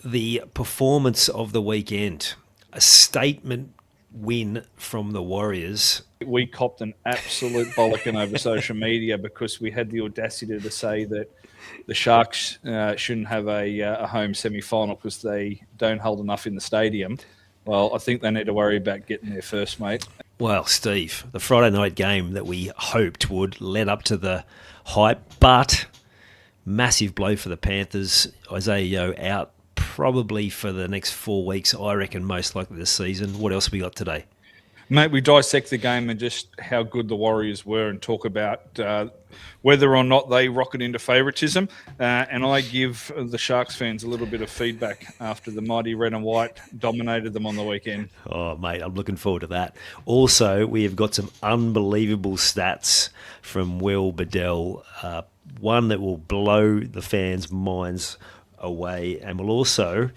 the performance of the weekend, a statement win from the Warriors. We copped an absolute bollocking over social media because we had the audacity to say that the Sharks shouldn't have a home semi-final because they don't hold enough in the stadium. Well, I think they need to worry about getting there first, mate. Well, Steve, the Friday night game that we hoped would lead up to the hype, but massive blow for the Panthers. Isaiah Yeo out probably for the next 4 weeks, I reckon, most likely this season. What else we got today? Mate, we dissect the game and just how good the Warriors were and talk about whether or not they rocket into favouritism. And I give the Sharks fans a little bit of feedback after the mighty red and white dominated them on the weekend. Oh, mate, I'm looking forward to that. Also, we have got some unbelievable stats from Will Bedell, one that will blow the fans' minds away, and we'll also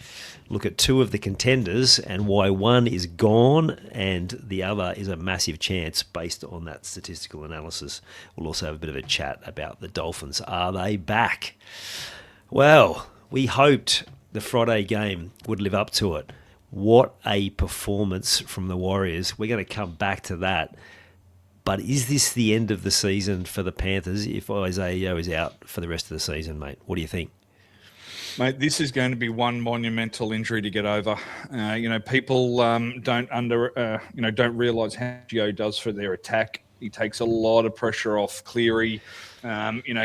look at two of the contenders and why one is gone and the other is a massive chance based on that statistical analysis. We'll also have a bit of a chat about the Dolphins. Are they back? Well, we hoped the Friday game would live up to it. What a performance from the Warriors. We're going to come back to that. But is this the end of the season for the Panthers if Isaiah Yeo is out for the rest of the season, mate? What do you think? Mate, this is going to be one monumental injury to get over. People don't realise how Gio does for their attack. He takes a lot of pressure off Cleary.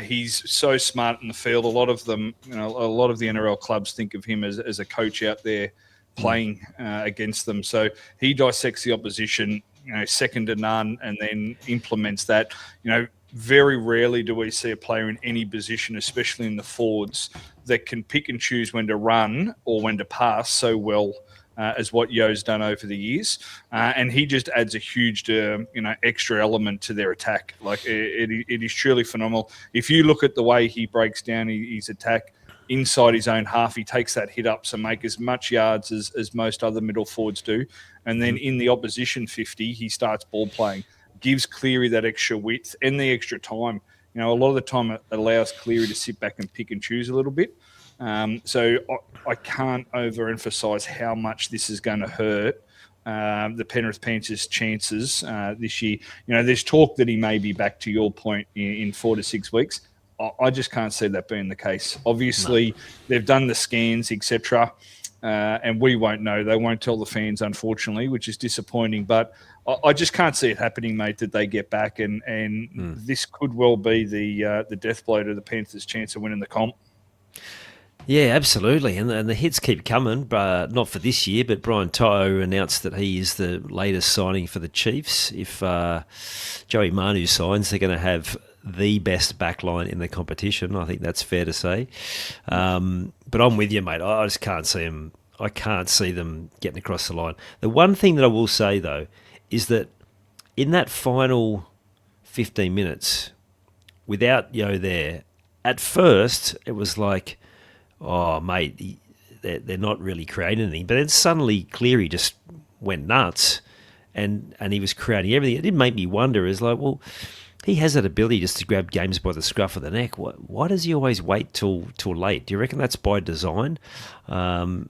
He's so smart in the field. A lot of them, a lot of the NRL clubs think of him as a coach out there playing against them. So he dissects the opposition, second to none, and then implements that. Very rarely do we see a player in any position, especially in the forwards, that can pick and choose when to run or when to pass so well as what Yo's done over the years. And he just adds a huge, extra element to their attack. Like it is truly phenomenal. If you look at the way he breaks down his attack inside his own half, he takes that hit up to make as much yards as most other middle forwards do. And then in the opposition 50, he starts ball playing. Gives Cleary that extra width and the extra time. A lot of the time it allows Cleary to sit back and pick and choose a little bit. So I can't overemphasize how much this is going to hurt the Penrith Panthers' chances this year. There's talk that he may be back, to your point, in 4 to 6 weeks. I just can't see that being the case. Obviously, They've done the scans, etc., and we won't know. They won't tell the fans, unfortunately, which is disappointing. But I just can't see it happening, mate, that they get back. And this could well be the death blow to the Panthers' chance of winning the comp. Yeah, absolutely. And the hits keep coming, but not for this year. But Brian To'o announced that he is the latest signing for the Chiefs. If Joey Manu signs, they're going to have the best backline in the competition. I think that's fair to say. But I'm with you, mate. I just can't see them. I can't see them getting across the line. The one thing that I will say, though, is that in that final 15 minutes, without Yo there, at first it was like, oh, mate, they're not really creating anything. But then suddenly Cleary just went nuts and he was creating everything. It did make me wonder, is like, well, he has that ability just to grab games by the scruff of the neck. Why does he always wait till late? Do you reckon that's by design? And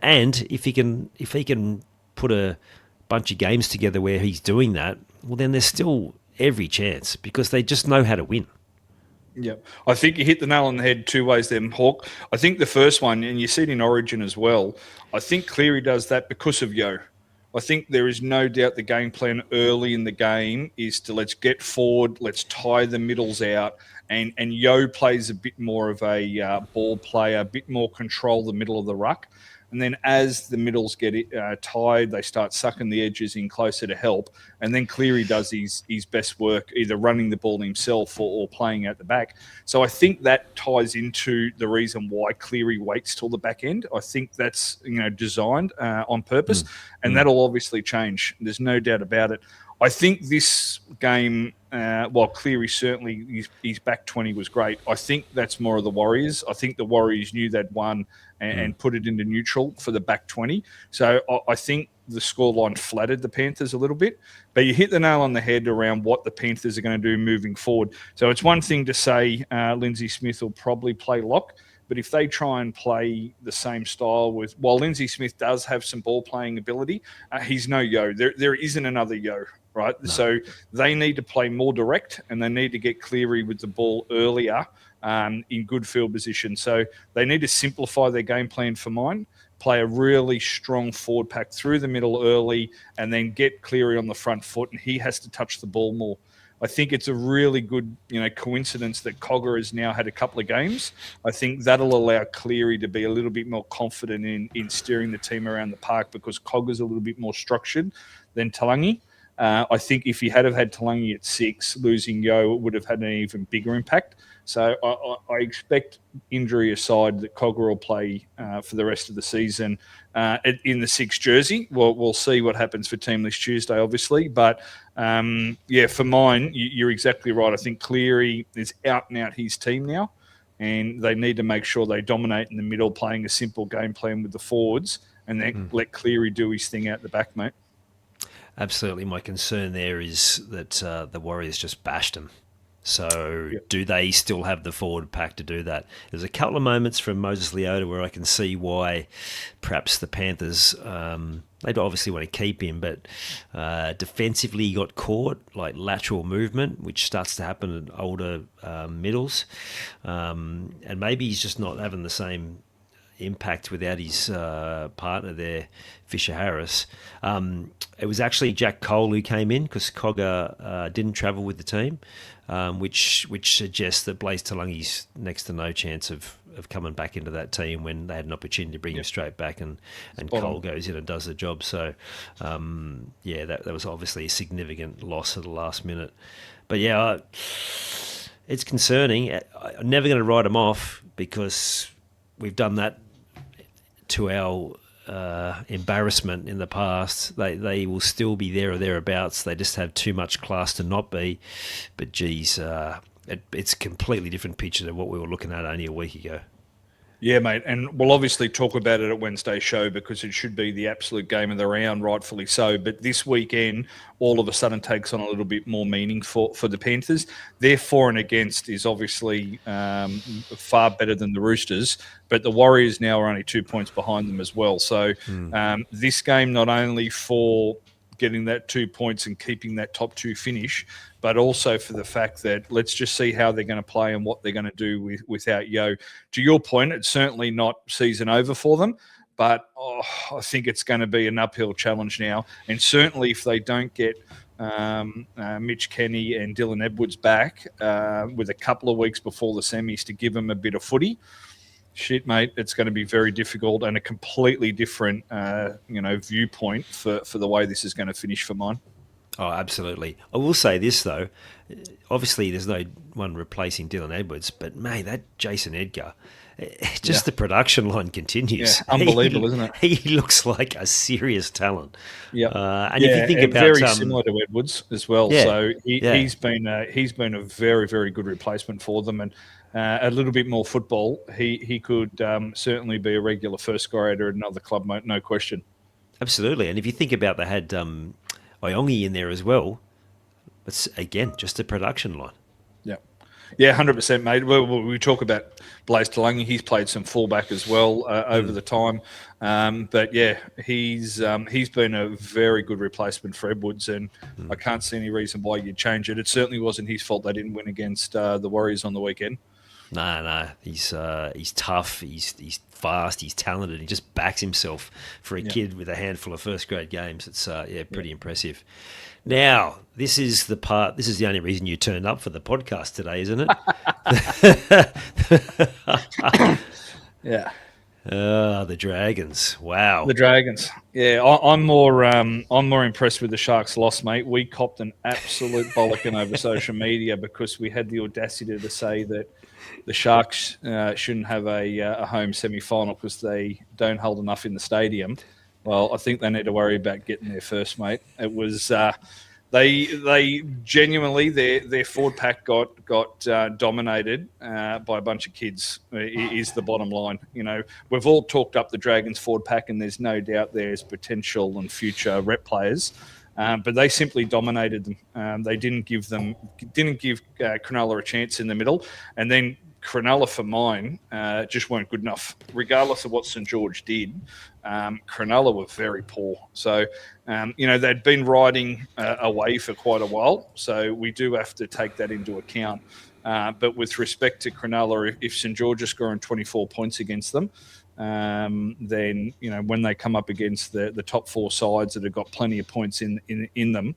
if he can put a bunch of games together where he's doing that, well, then there's still every chance because they just know how to win. Yeah, I think you hit the nail on the head two ways there, Hawk. I think the first one, and you see it in Origin as well, I think Cleary does that because of Yo. I think there is no doubt the game plan early in the game is to let's get forward, let's tie the middles out, and Yo plays a bit more of a ball player, a bit more control the middle of the ruck. And then as the middles get tied, they start sucking the edges in closer to help. And then Cleary does his best work, either running the ball himself or playing at the back. So I think that ties into the reason why Cleary waits till the back end. I think that's designed on purpose. And that'll obviously change. There's no doubt about it. I think this game, while Cleary certainly his back 20 was great, I think that's more of the Warriors. I think the Warriors knew they'd won and put it into neutral for the back 20. So I think the scoreline flattered the Panthers a little bit. But you hit the nail on the head around what the Panthers are going to do moving forward. So it's one thing to say Lindsay Smith will probably play lock. But if they try and play the same style while Lindsay Smith does have some ball playing ability, he's no Yo. There isn't another Yo, right? No. So they need to play more direct, and they need to get Cleary with the ball earlier in good field position. So they need to simplify their game plan for mine, play a really strong forward pack through the middle early, and then get Cleary on the front foot, and he has to touch the ball more. I think it's a really good, coincidence that Cogger has now had a couple of games. I think that'll allow Cleary to be a little bit more confident in steering the team around the park, because Cogger's a little bit more structured than Talangi. I think if he had had Talangi at 6, losing Yo would have had an even bigger impact. So I expect, injury aside, that Cogger will play for the rest of the season in the 6 jersey. We'll see what happens for Team List Tuesday, obviously. But, for mine, you're exactly right. I think Cleary is out and out his team now, and they need to make sure they dominate in the middle, playing a simple game plan with the forwards, and then let Cleary do his thing out the back, mate. Absolutely. My concern there is that the Warriors just bashed them. So do they still have the forward pack to do that? There's a couple of moments from Moses Leota where I can see why perhaps the Panthers, they obviously want to keep him, but defensively he got caught, like lateral movement, which starts to happen in older middles. And maybe he's just not having the same impact without his partner there, Fisher Harris. It was actually Jack Cole who came in because Cogger didn't travel with the team, which suggests that Blaise Talangi's next to no chance of coming back into that team when they had an opportunity to bring him straight back, and Cole goes in and does the job. So, that was obviously a significant loss at the last minute. But it's concerning. I'm never going to write them off because we've done that to our embarrassment in the past. They will still be there or thereabouts. They just have too much class to not be. But geez, it's a completely different picture than what we were looking at only a week ago. Yeah, mate, and we'll obviously talk about it at Wednesday's show because it should be the absolute game of the round, rightfully so. But this weekend, all of a sudden takes on a little bit more meaning for the Panthers. Their for and against is obviously far better than the Roosters, but the Warriors now are only 2 points behind them as well. So this game, not only for getting that 2 points and keeping that top 2 finish, but also for the fact that let's just see how they're going to play and what they're going to do without Yo. To your point, it's certainly not season over for them, but I think it's going to be an uphill challenge now. And certainly if they don't get Mitch Kenny and Dylan Edwards back with a couple of weeks before the semis to give them a bit of footy, shit, mate, it's going to be very difficult and a completely different, viewpoint for the way this is going to finish for mine. Oh, absolutely. I will say this, though. Obviously, there's no one replacing Dylan Edwards, but, mate, that Jason Edgar, the production line continues. Yeah, unbelievable, isn't it? He looks like a serious talent. Yeah. And if you think about... very similar to Edwards as well. Yeah, so he's been a very, very good replacement for them. And a little bit more football, he could certainly be a regular first grader at another club, mate, no question. Absolutely. And if you think about they had Iongi in there as well, it's, again, just a production line. Yeah, 100%, mate. We talk about Blaise Talangi. He's played some fullback as well over the time. But, he's been a very good replacement for Edwards, and I can't see any reason why you'd change it. It certainly wasn't his fault they didn't win against the Warriors on the weekend. No, he's tough, he's fast, he's talented. He just backs himself for a kid with a handful of first grade games. It's pretty impressive. Now, this is the only reason you turned up for the podcast today, isn't it? Yeah. The Dragons. Wow. The Dragons. Yeah, I'm more impressed with the Sharks' loss, mate. We copped an absolute bollocking over social media because we had the audacity to say that the Sharks shouldn't have a home semi-final because they don't hold enough in the stadium. Well, I think they need to worry about getting there first, mate. It was they genuinely their forward pack got dominated by a bunch of kids. Is the bottom line. You know, we've all talked up the Dragons forward pack, and there's no doubt there's potential and future rep players. But they simply dominated them. They didn't give Cronulla a chance in the middle, and then Cronulla, for mine, just weren't good enough. Regardless of what St George did, Cronulla were very poor. So, they'd been riding away for quite a while. So we do have to take that into account. But with respect to Cronulla, if St George are scoring 24 points against them, then, when they come up against the top four sides that have got plenty of points in them,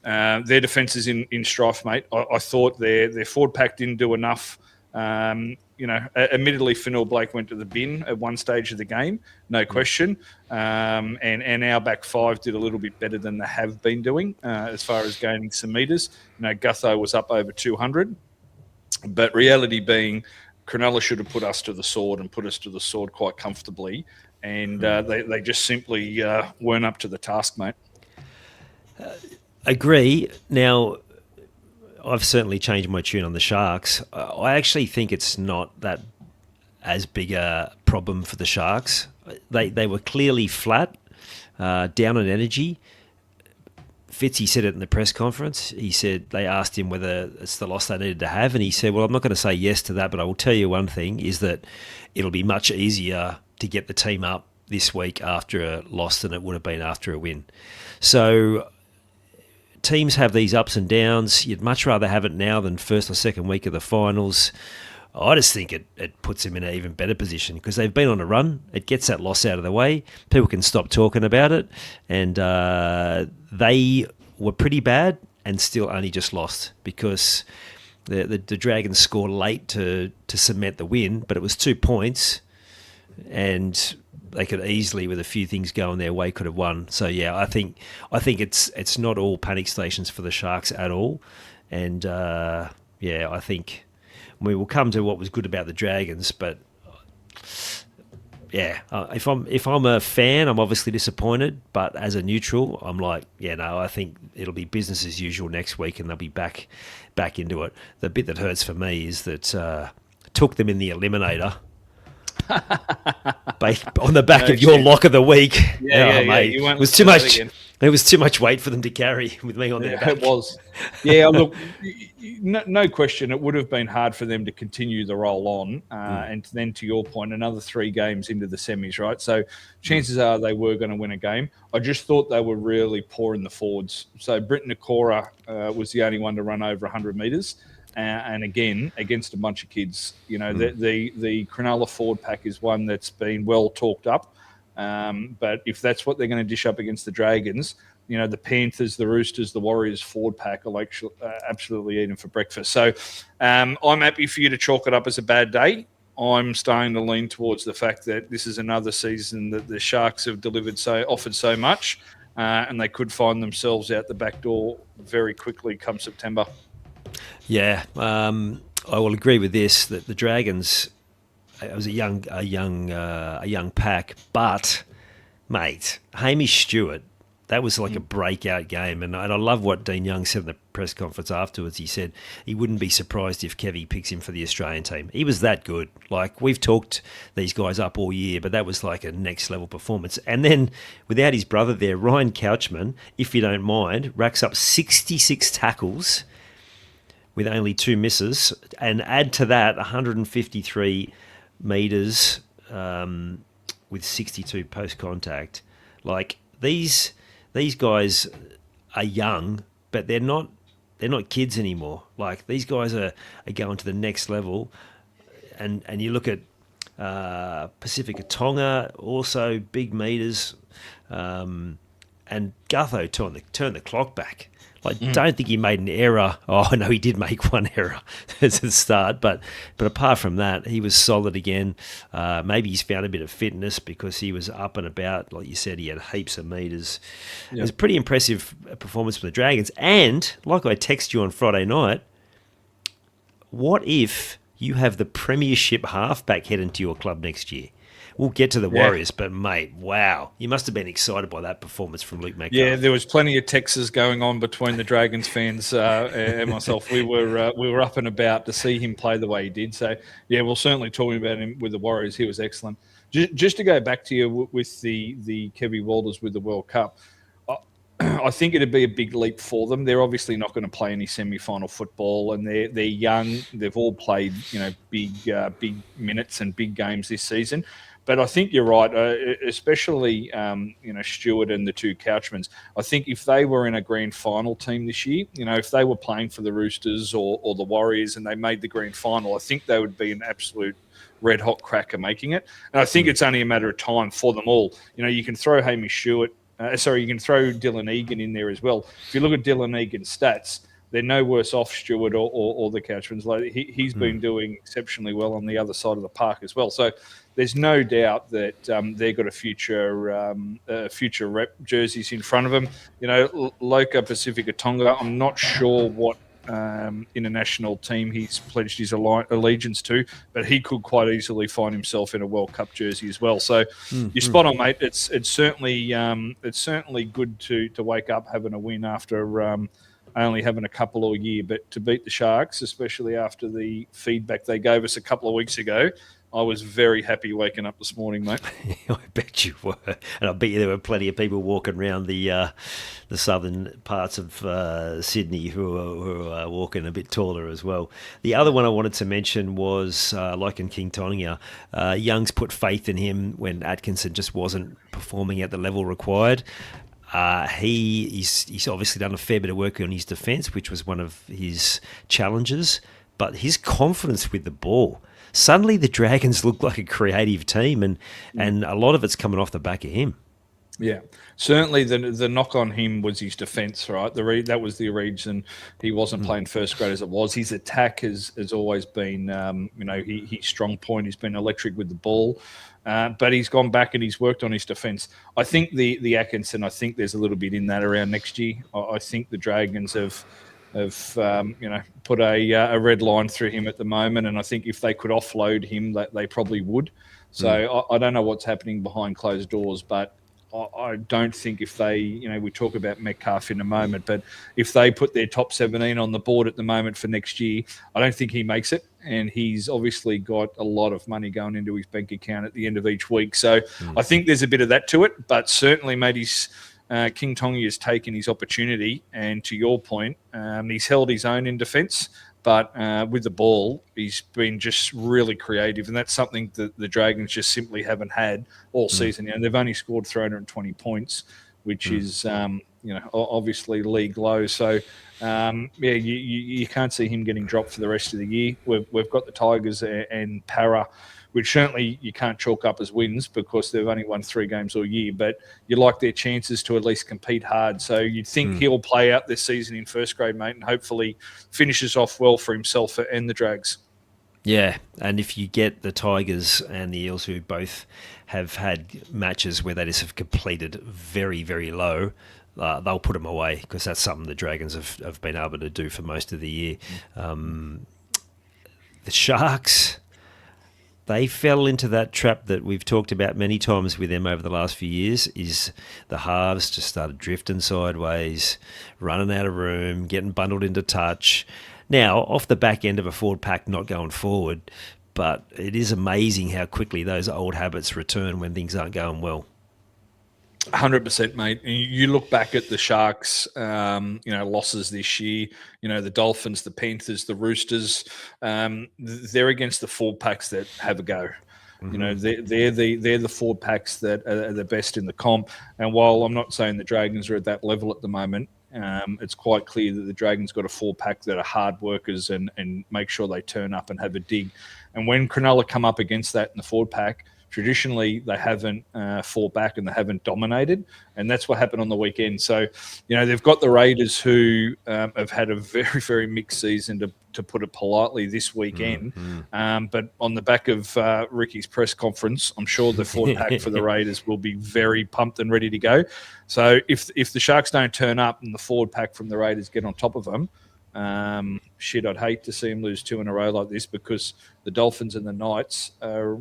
their defence is in strife, mate. I thought their forward pack didn't do enough. Admittedly, Fennell Blake went to the bin at one stage of the game, no question. And our back five did a little bit better than they have been doing as far as gaining some metres. Gutho was up over 200. But reality being, Cronulla should have put us to the sword and put us to the sword quite comfortably. And they just simply weren't up to the task, mate. Agree. Now, I've certainly changed my tune on the Sharks. I actually think it's not that as big a problem for the Sharks. They were clearly flat, down on energy. Fitzy said it in the press conference. He said they asked him whether it's the loss they needed to have, and he said, well, I'm not going to say yes to that, but I will tell you one thing, is that it'll be much easier to get the team up this week after a loss than it would have been after a win. So teams have these ups and downs. You'd much rather have it now than first or second week of the finals. I just think it puts them in an even better position because they've been on a run. It gets that loss out of the way. People can stop talking about it. And they were pretty bad and still only just lost because the Dragons scored late to cement the win, but it was 2 points and they could easily, with a few things going their way, could have won. So yeah, I think it's not all panic stations for the Sharks at all. And I think we will come to what was good about the Dragons, but yeah, if I'm a fan, I'm obviously disappointed. But as a neutral, I'm like, I think it'll be business as usual next week, and they'll be back into it. The bit that hurts for me is that took them in the eliminator. On the back of your lock of the week. Mate. It was too much. It was too much weight for them to carry with me on their back. It was. Yeah, look, no question, it would have been hard for them to continue the roll on. And then, to your point, another 3 games into the semis, right? So chances are they were going to win a game. I just thought they were really poor in the forwards. So Britton Nakora was the only one to run over 100 metres. And again, against a bunch of kids, the Cronulla forward pack is one that's been well talked up. But if that's what they're going to dish up against the Dragons, the Panthers, the Roosters, the Warriors forward pack are absolutely eating for breakfast. So I'm happy for you to chalk it up as a bad day. I'm starting to lean towards the fact that this is another season that the Sharks have offered so much, and they could find themselves out the back door very quickly come September. Yeah, I will agree with this that the Dragons. It was a young pack, but mate, Hamish Stewart, that was like a breakout game, and I love what Dean Young said in the press conference afterwards. He said he wouldn't be surprised if Kevy picks him for the Australian team. He was that good. Like, we've talked these guys up all year, but that was like a next level performance. And then without his brother there, Ryan Couchman, if you don't mind, racks up 66 tackles with only 2 misses, and add to that 153 metres with 62 post contact. Like, these guys are young, but they're not kids anymore. Like, these guys are going to the next level. And you look at Pacifica Tonga, also big metres, and Gutho turned the clock back. I don't think he made an error. Oh, no, he did make one error at the start. But apart from that, he was solid again. Maybe he's found a bit of fitness because he was up and about. Like you said, he had heaps of metres. Yep. It was a pretty impressive performance from the Dragons. And, like I texted you on Friday night, what if you have the Premiership halfback heading to your club next year? We'll get to the Warriors, but mate, wow. You must have been excited by that performance from Luke Metcalf. Yeah, there was plenty of texts going on between the Dragons fans and myself. We were up and about to see him play the way he did. So, yeah, we'll certainly talk about him with the Warriors. He was excellent. Just to go back to you with the Kevy Walters with the World Cup, I think it'd be a big leap for them. They're obviously not going to play any semi-final football, and they're young. They've all played, big minutes and big games this season. But I think you're right, especially Stewart and the two Couchmans. I think if they were in a grand final team this year, if they were playing for the Roosters or the Warriors and they made the grand final, I think they would be an absolute red hot cracker making it. And I think it's only a matter of time for them all. You can throw Hamish Stewart. You can throw Dylan Egan in there as well. If you look at Dylan Egan's stats, they're no worse off Stewart or the Couchmans. Like he's been doing exceptionally well on the other side of the park as well. So there's no doubt that they've got a future rep jerseys in front of them. Loka Pacifica Tonga, I'm not sure what international team he's pledged his allegiance to, but he could quite easily find himself in a World Cup jersey as well. So you're spot on, mate. It's certainly good to wake up having a win after only having a couple all year, but to beat the Sharks, especially after the feedback they gave us a couple of weeks ago, I was very happy waking up this morning, mate. I bet you were, and I bet you there were plenty of people walking around the southern parts of Sydney who are walking a bit taller as well. The other one I wanted to mention was like in King Tonga, Young's put faith in him when Atkinson just wasn't performing at the level required. He's obviously done a fair bit of work on his defence, which was one of his challenges, but his confidence with the ball. Suddenly the Dragons look like a creative team, and a lot of it's coming off the back of him. Yeah, certainly the knock on him was his defence, right? That was the reason he wasn't playing first grade as it was. His attack has always been, his strong point. He's been electric with the ball, but he's gone back and he's worked on his defence. I think the Atkinson, I think there's a little bit in that around next year. I think the Dragons have put a red line through him at the moment, and I think if they could offload him, that they probably would. So I don't know what's happening behind closed doors, but I don't think if they, we talk about Metcalf in a moment, but if they put their top 17 on the board at the moment for next year, I don't think he makes it. And he's obviously got a lot of money going into his bank account at the end of each week. So I think there's a bit of that to it, but certainly, mate, King Tonga has taken his opportunity, and to your point, he's held his own in defence, but with the ball, he's been just really creative, and that's something that the Dragons just simply haven't had all season. They've only scored 320 points, which is obviously league low. So you can't see him getting dropped for the rest of the year. We've got the Tigers and Para, which certainly you can't chalk up as wins because they've only won 3 games all year, but you like their chances to at least compete hard. So you'd think he'll play out this season in first grade, mate, and hopefully finishes off well for himself and the Drags. Yeah, and if you get the Tigers and the Eels, who both have had matches where they just have completed very, very low, they'll put them away because that's something the Dragons have been able to do for most of the year. The Sharks, they fell into that trap that we've talked about many times with them over the last few years, is the halves just started drifting sideways, running out of room, getting bundled into touch. Now, off the back end of a forward pack not going forward, but it is amazing how quickly those old habits return when things aren't going well. 100%, mate. You look back at the Sharks, losses this year. The Dolphins, the Panthers, the Roosters. They're against the forward packs that have a go. They're the forward packs that are the best in the comp. And while I'm not saying the Dragons are at that level at the moment, it's quite clear that the Dragons got a forward pack that are hard workers and make sure they turn up and have a dig. And when Cronulla come up against that in the forward pack, traditionally, they haven't fought back and they haven't dominated, and that's what happened on the weekend. So, they've got the Raiders who have had a very, very mixed season, to put it politely, this weekend. But on the back of Ricky's press conference, I'm sure the forward pack for the Raiders will be very pumped and ready to go. So if the Sharks don't turn up and the forward pack from the Raiders get on top of them, I'd hate to see them lose 2 in a row like this, because the Dolphins and the Knights are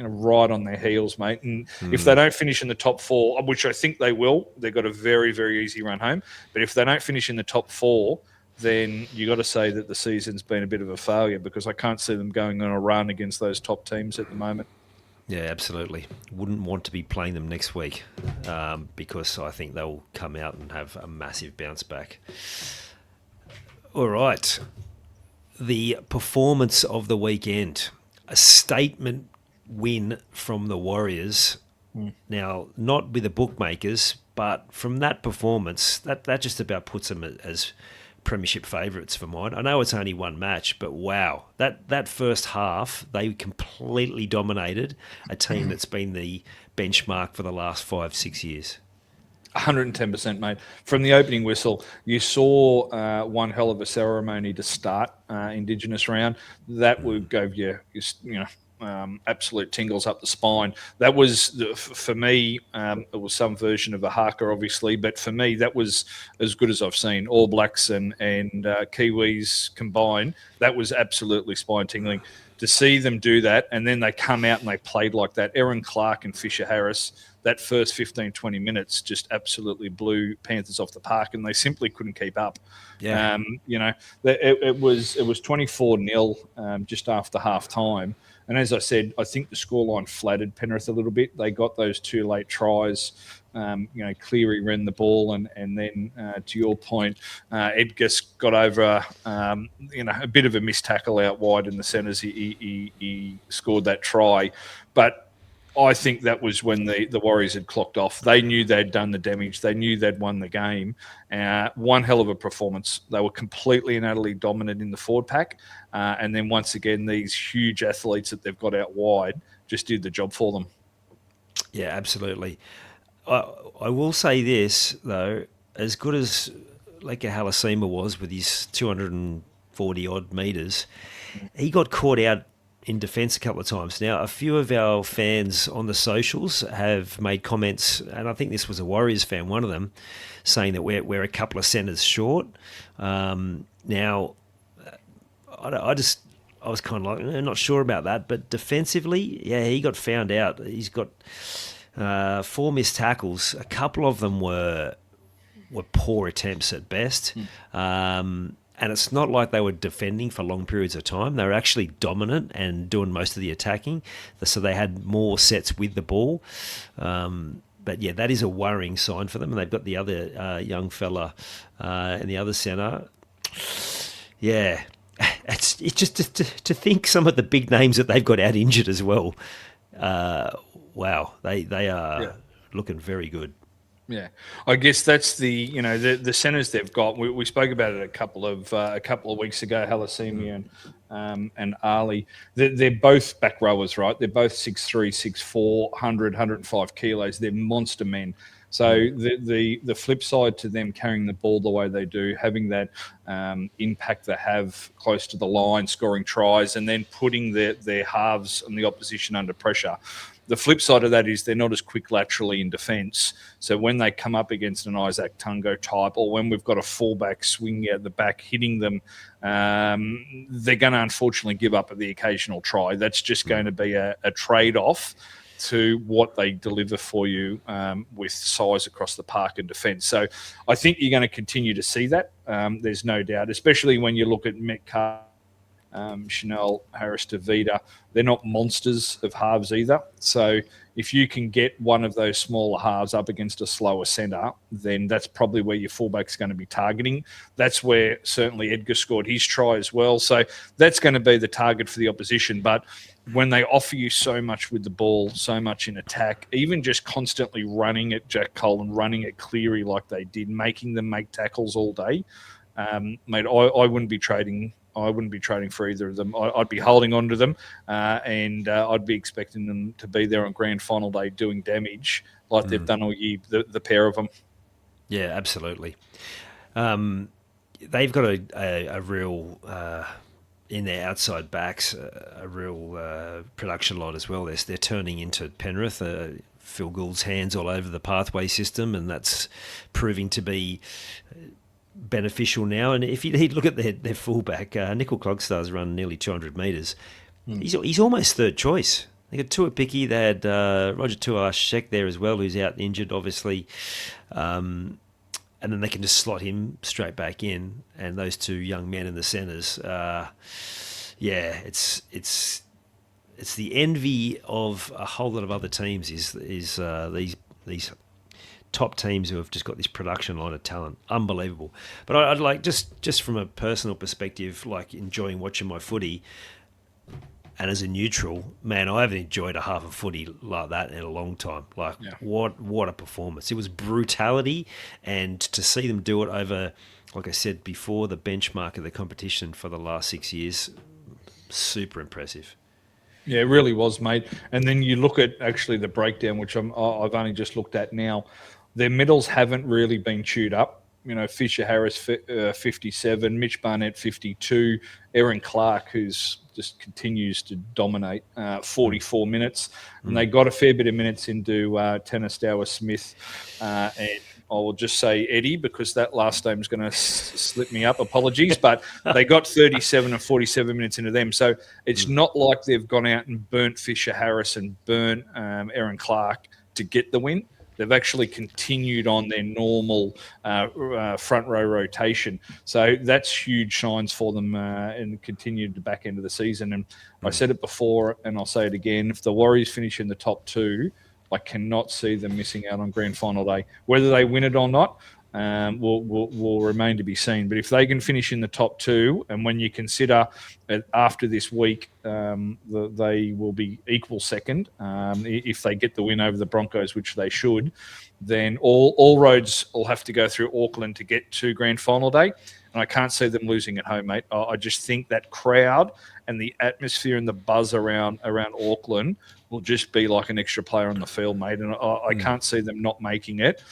right on their heels, mate. And if they don't finish in the top 4, which I think they will, they've got a very, very easy run home. But if they don't finish in the top 4, then you got to say that the season's been a bit of a failure, because I can't see them going on a run against those top teams at the moment. Yeah, absolutely. Wouldn't want to be playing them next week because I think they'll come out and have a massive bounce back. All right. The performance of the weekend. A statement win from the Warriors. Mm. Now, not with the bookmakers, but from that performance, that just about puts them as Premiership favourites for mine. I know it's only one match, but wow, that first half they completely dominated a team that's been the benchmark for the last 5-6 years. 110%, mate. From the opening whistle, you saw one hell of a ceremony to start Indigenous round. That would give you absolute tingles up the spine. That was, for me, it was some version of a haka, obviously, but for me, that was as good as I've seen. All Blacks and Kiwis combined, that was absolutely spine-tingling. To see them do that, and then they come out and they played like that. Aaron Clark and Fisher Harris, that first 15, 20 minutes just absolutely blew Panthers off the park, and they simply couldn't keep up. Yeah. It was 24-0 just after half time. And as I said, I think the scoreline flattered Penrith a little bit. They got those 2 late tries. Cleary ran the ball, and then to your point, Edgar got over a bit of a missed tackle out wide in the centres. He scored that try, but I think that was when the Warriors had clocked off. They knew they'd done the damage. They knew they'd won the game. One hell of a performance. They were completely and utterly dominant in the forward pack. And then once again, these huge athletes that they've got out wide just did the job for them. Yeah, absolutely. I will say this, though, as good as Leka Halasima was with his 240-odd metres, he got caught out in defence a couple of times. Now, a few of our fans on the socials have made comments, and I think this was a Warriors fan, one of them, saying that we're a couple of centres short. Now, I was kind of like, not sure about that, but defensively, yeah, he got found out. He's got 4 missed tackles. A couple of them were poor attempts at best. And it's not like they were defending for long periods of time. They were actually dominant and doing most of the attacking. So they had more sets with the ball. But yeah, that is a worrying sign for them. And they've got the other young fella in the other centre. Yeah, it's just to think some of the big names that they've got out injured as well. Wow, they are looking very good. Yeah, I guess that's the centres they've got. We spoke about it a couple of weeks ago. Halasimi and Ali, they're both back rowers, right? They're both 6'3", 6'4", 105 kilos. They're monster men. So the flip side to them carrying the ball the way they do, having that impact they have close to the line, scoring tries, and then putting their halves and the opposition under pressure. The flip side of that is they're not as quick laterally in defence. So when they come up against an Isaac Tungo type, or when we've got a fullback swinging out the back hitting them, they're going to unfortunately give up at the occasional try. That's just going to be a trade-off to what they deliver for you with size across the park and defence. So I think you're going to continue to see that. There's no doubt, especially when you look at Metcalf, Chanel, Harris, Davida. They're not monsters of halves either. So if you can get one of those smaller halves up against a slower centre, then that's probably where your fullback's going to be targeting. That's where certainly Edgar scored his try as well. So that's going to be the target for the opposition. But when they offer you so much with the ball, so much in attack, even just constantly running at Jack Cole and running at Cleary like they did, making them make tackles all day, mate, I wouldn't be trading. I wouldn't be trading for either of them. I'd be holding on to them, and I'd be expecting them to be there on grand final day doing damage like they've done all year, the pair of them. Yeah, absolutely. They've got a real, in their outside backs, a real production line as well. They're turning into Penrith. Phil Gould's hands all over the pathway system, and that's proving to be beneficial now. And if you look at their fullback, Nickel Clogstar's run nearly 200 metres. He's almost third choice. They got Tuapiki. They had Roger Tuashek there as well, who's out injured, obviously. And then they can just slot him straight back in. And those two young men in the centres, it's it's the envy of a whole lot of other teams. Is these top teams who have just got this production line of talent, unbelievable. But I'd like just from a personal perspective, like enjoying watching my footy. And as a neutral, man, I haven't enjoyed a half of footy like that in a long time. Like, what a performance. It was brutality, and to see them do it over, like I said before, the benchmark of the competition for the last 6 years, super impressive. Yeah, it really was, mate. And then you look at actually the breakdown, which I've only just looked at now. Their middles haven't really been chewed up. You know, Fisher Harris 57, Mitch Barnett 52, Aaron Clark, who's just continues to dominate, 44 minutes, and they got a fair bit of minutes into Tanastawa Smith, and I will just say Eddie because that last name's going to slip me up. Apologies, but they got 37 and 47 minutes into them, so it's not like they've gone out and burnt Fisher Harris and burnt Aaron Clark to get the win. They've actually continued on their normal front row rotation. So that's huge signs for them and continued the back end of the season. And I said it before and I'll say it again. If the Warriors finish in the top two, I cannot see them missing out on grand final day. Whether they win it or not will remain to be seen. But if they can finish in the top two, and when you consider after this week they will be equal second, if they get the win over the Broncos, which they should, then all roads will have to go through Auckland to get to grand final day. And I can't see them losing at home, mate. I just think that crowd and the atmosphere and the buzz around Auckland will just be like an extra player on the field, mate. And I can't see them not making it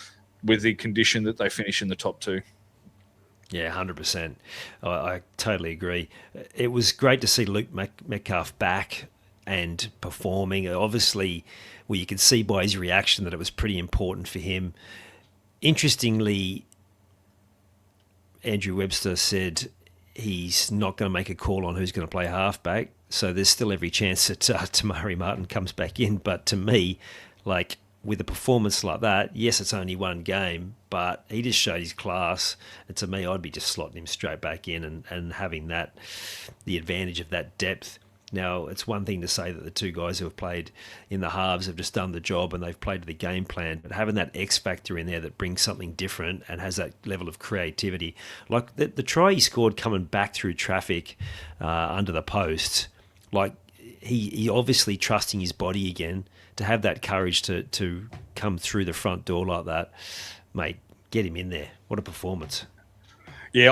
with the condition that they finish in the top two. Yeah, 100%. I totally agree. It was great to see Luke Metcalf back and performing. Obviously, well, you could see by his reaction that it was pretty important for him. Interestingly, Andrew Webster said he's not going to make a call on who's going to play halfback, so there's still every chance that Tamari Martin comes back in. But to me, like, with a performance like that, yes, it's only one game, but he just showed his class. And to me, I'd be just slotting him straight back in and having the advantage of that depth. Now, it's one thing to say that the two guys who have played in the halves have just done the job and they've played to the game plan, but having that X factor in there that brings something different and has that level of creativity. Like the try he scored coming back through traffic under the post, like he obviously trusting his body again, to have that courage to come through the front door like that, mate, get him in there. What a performance. Yeah,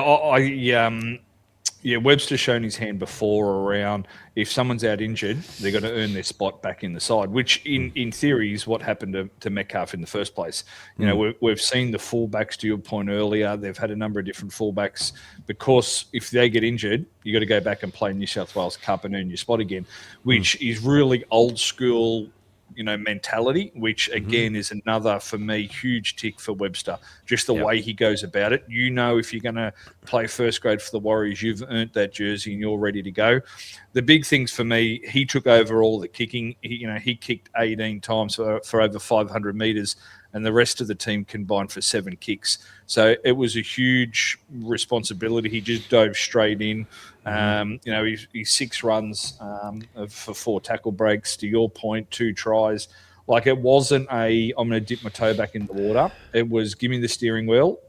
Webster's shown his hand before around if someone's out injured, they've got to earn their spot back in the side, which in theory is what happened to Metcalf in the first place. You know, we've seen the fullbacks, to your point earlier, they've had a number of different fullbacks because if they get injured, you got to go back and play New South Wales Cup and earn your spot again, which is really old school, you know, mentality, which again is another, for me, huge tick for Webster. Just the way he goes about it. You know, if you're going to play first grade for the Warriors, you've earned that jersey and you're ready to go. The big things for me, he took over all the kicking. He kicked 18 times for over 500 metres, and the rest of the team combined for 7 kicks. So it was a huge responsibility. He just dove straight in. He's 6 runs for 4 tackle breaks, to your point, 2 tries. Like, it wasn't I'm going to dip my toe back in the water. It was, give me the steering wheel.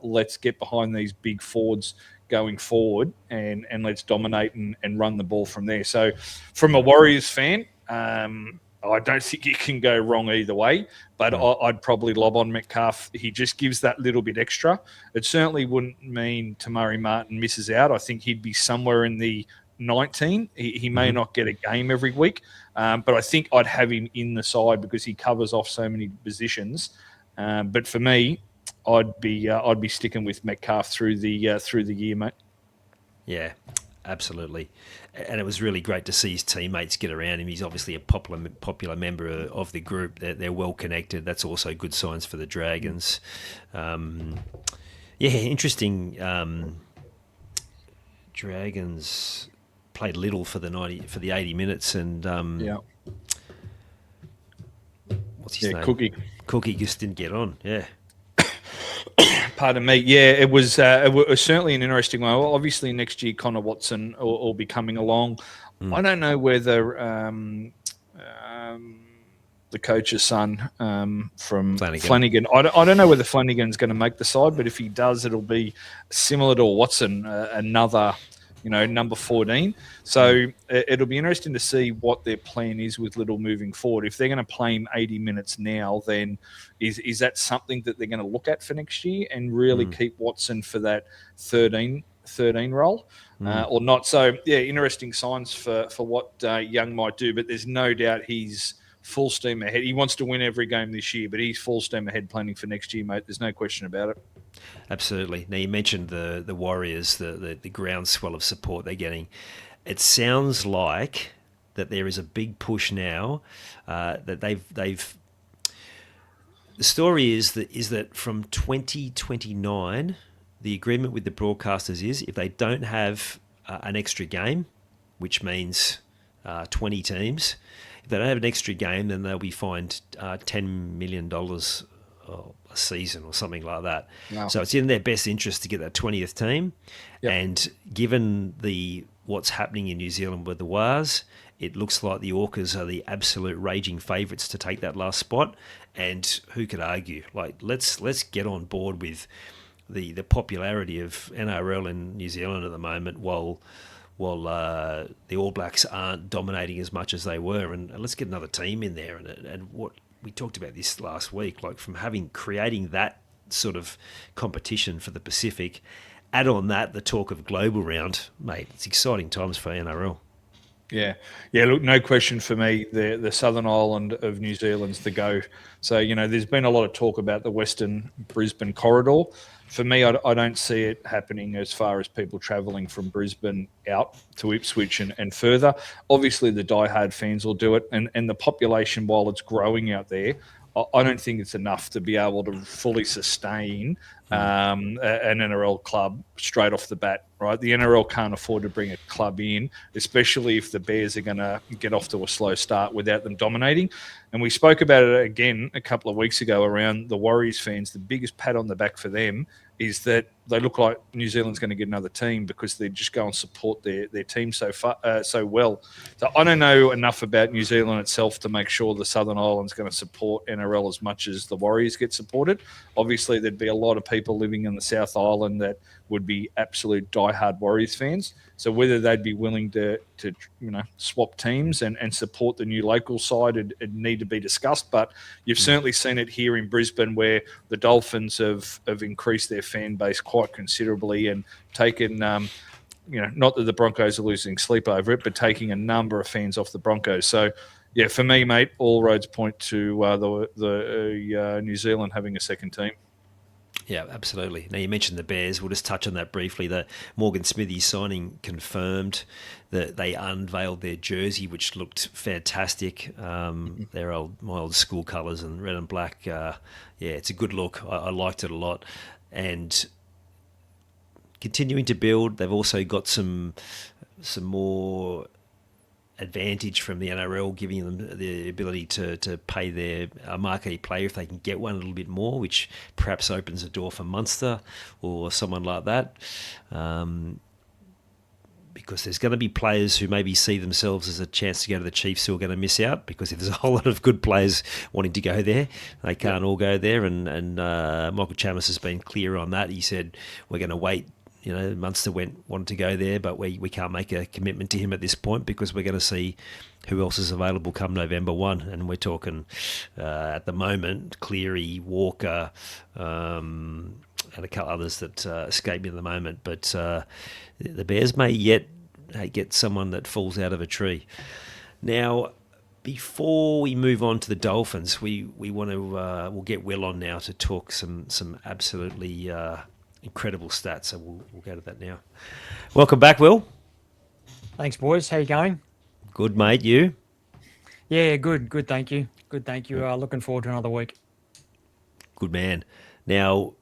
Let's get behind these big forwards going forward and let's dominate and run the ball from there. So from a Warriors fan, I don't think you can go wrong either way, but I'd probably lob on Metcalf. He just gives that little bit extra. It certainly wouldn't mean Tamari Martin misses out. I think he'd be somewhere in the 19. He may not get a game every week, but I think I'd have him in the side because he covers off so many positions. But for me, I'd be sticking with Metcalf through the year, mate. Yeah, absolutely. And it was really great to see his teammates get around him. He's obviously a popular member of the group. They're well connected. That's also good signs for the Dragons. Interesting. Dragons played little for the 80 minutes, and what's his name? Cookie just didn't get on. Yeah. Pardon me. Yeah, it was certainly an interesting one. Well, obviously, next year, Connor Watson will be coming along. I don't know whether the coach's son from Flanagan. I don't know whether Flanagan's going to make the side, but if he does, it'll be similar to Watson, another, number 14. So it'll be interesting to see what their plan is with Little moving forward. If they're going to play him 80 minutes now, then is that something that they're going to look at for next year and really keep Watson for that 13 role or not? So, yeah, interesting signs for what Young might do, but there's no doubt he's full steam ahead. He wants to win every game this year, but he's full steam ahead planning for next year, mate. There's no question about it. Absolutely. Now, you mentioned the Warriors, the groundswell of support they're getting. It sounds like that there is a big push now that they've. The story is that from 2029, the agreement with the broadcasters is if they don't have an extra game, which means 20 teams, if they don't have an extra game, then they'll be fined $10 million a season or something like that. Wow. So it's in their best interest to get that 20th team. Yep. And given what's happening in New Zealand with the Wars, it looks like the Orcas are the absolute raging favourites to take that last spot. And who could argue? Like, let's get on board with the popularity of NRL in New Zealand at the moment, while the All Blacks aren't dominating as much as they were, and let's get another team in there. And what we talked about this last week, like from creating that sort of competition for the Pacific, add on that the talk of global round, mate. It's exciting times for NRL. Yeah. Look, no question for me. The Southern Island of New Zealand's the go. So there's been a lot of talk about the Western Brisbane corridor. For me, I don't see it happening as far as people travelling from Brisbane out to Ipswich and further. Obviously, the diehard fans will do it, and the population, while it's growing out there, I don't think it's enough to be able to fully sustain an NRL club straight off the bat, right? The NRL can't afford to bring a club in, especially if the Bears are going to get off to a slow start without them dominating. And we spoke about it again a couple of weeks ago around the Warriors fans. The biggest pat on the back for them is that they look like New Zealand's going to get another team because they just go and support their team so well. So I don't know enough about New Zealand itself to make sure the Southern Island's going to support NRL as much as the Warriors get supported. Obviously, there'd be a lot of people living in the South Island that would be absolute diehard Warriors fans. So whether they'd be willing to swap teams and support the new local side, it'd need to be discussed. But you've certainly seen it here in Brisbane, where the Dolphins have increased their fan base quite considerably and taken, not that the Broncos are losing sleep over it, but taking a number of fans off the Broncos. So, yeah, for me, mate, all roads point to the New Zealand having a second team. Yeah, absolutely. Now, you mentioned the Bears. We'll just touch on that briefly. The Morgan Smithy signing confirmed that they unveiled their jersey, which looked fantastic. My old school colours and red and black. It's a good look. I liked it a lot. And continuing to build, they've also got some more advantage from the NRL, giving them the ability to pay their marquee player if they can get one a little bit more, which perhaps opens a door for Munster or someone like that. Because there's going to be players who maybe see themselves as a chance to go to the Chiefs who are going to miss out, because if there's a whole lot of good players wanting to go there, they can't all go there. And Michael Chammas has been clear on that. He said, we're going to wait. Munster wanted to go there, but we can't make a commitment to him at this point because we're going to see who else is available come November 1. And we're talking, at the moment, Cleary, Walker, and a couple others that escape me at the moment. But the Bears may yet get someone that falls out of a tree. Now, before we move on to the Dolphins, we want to we'll get Will on now to talk some absolutely incredible stats, so we'll go to that now. Welcome back, Will. Thanks, boys. How you going? Good, mate. You? Yeah, good. Thank you. Looking forward to another week. Good man. Now,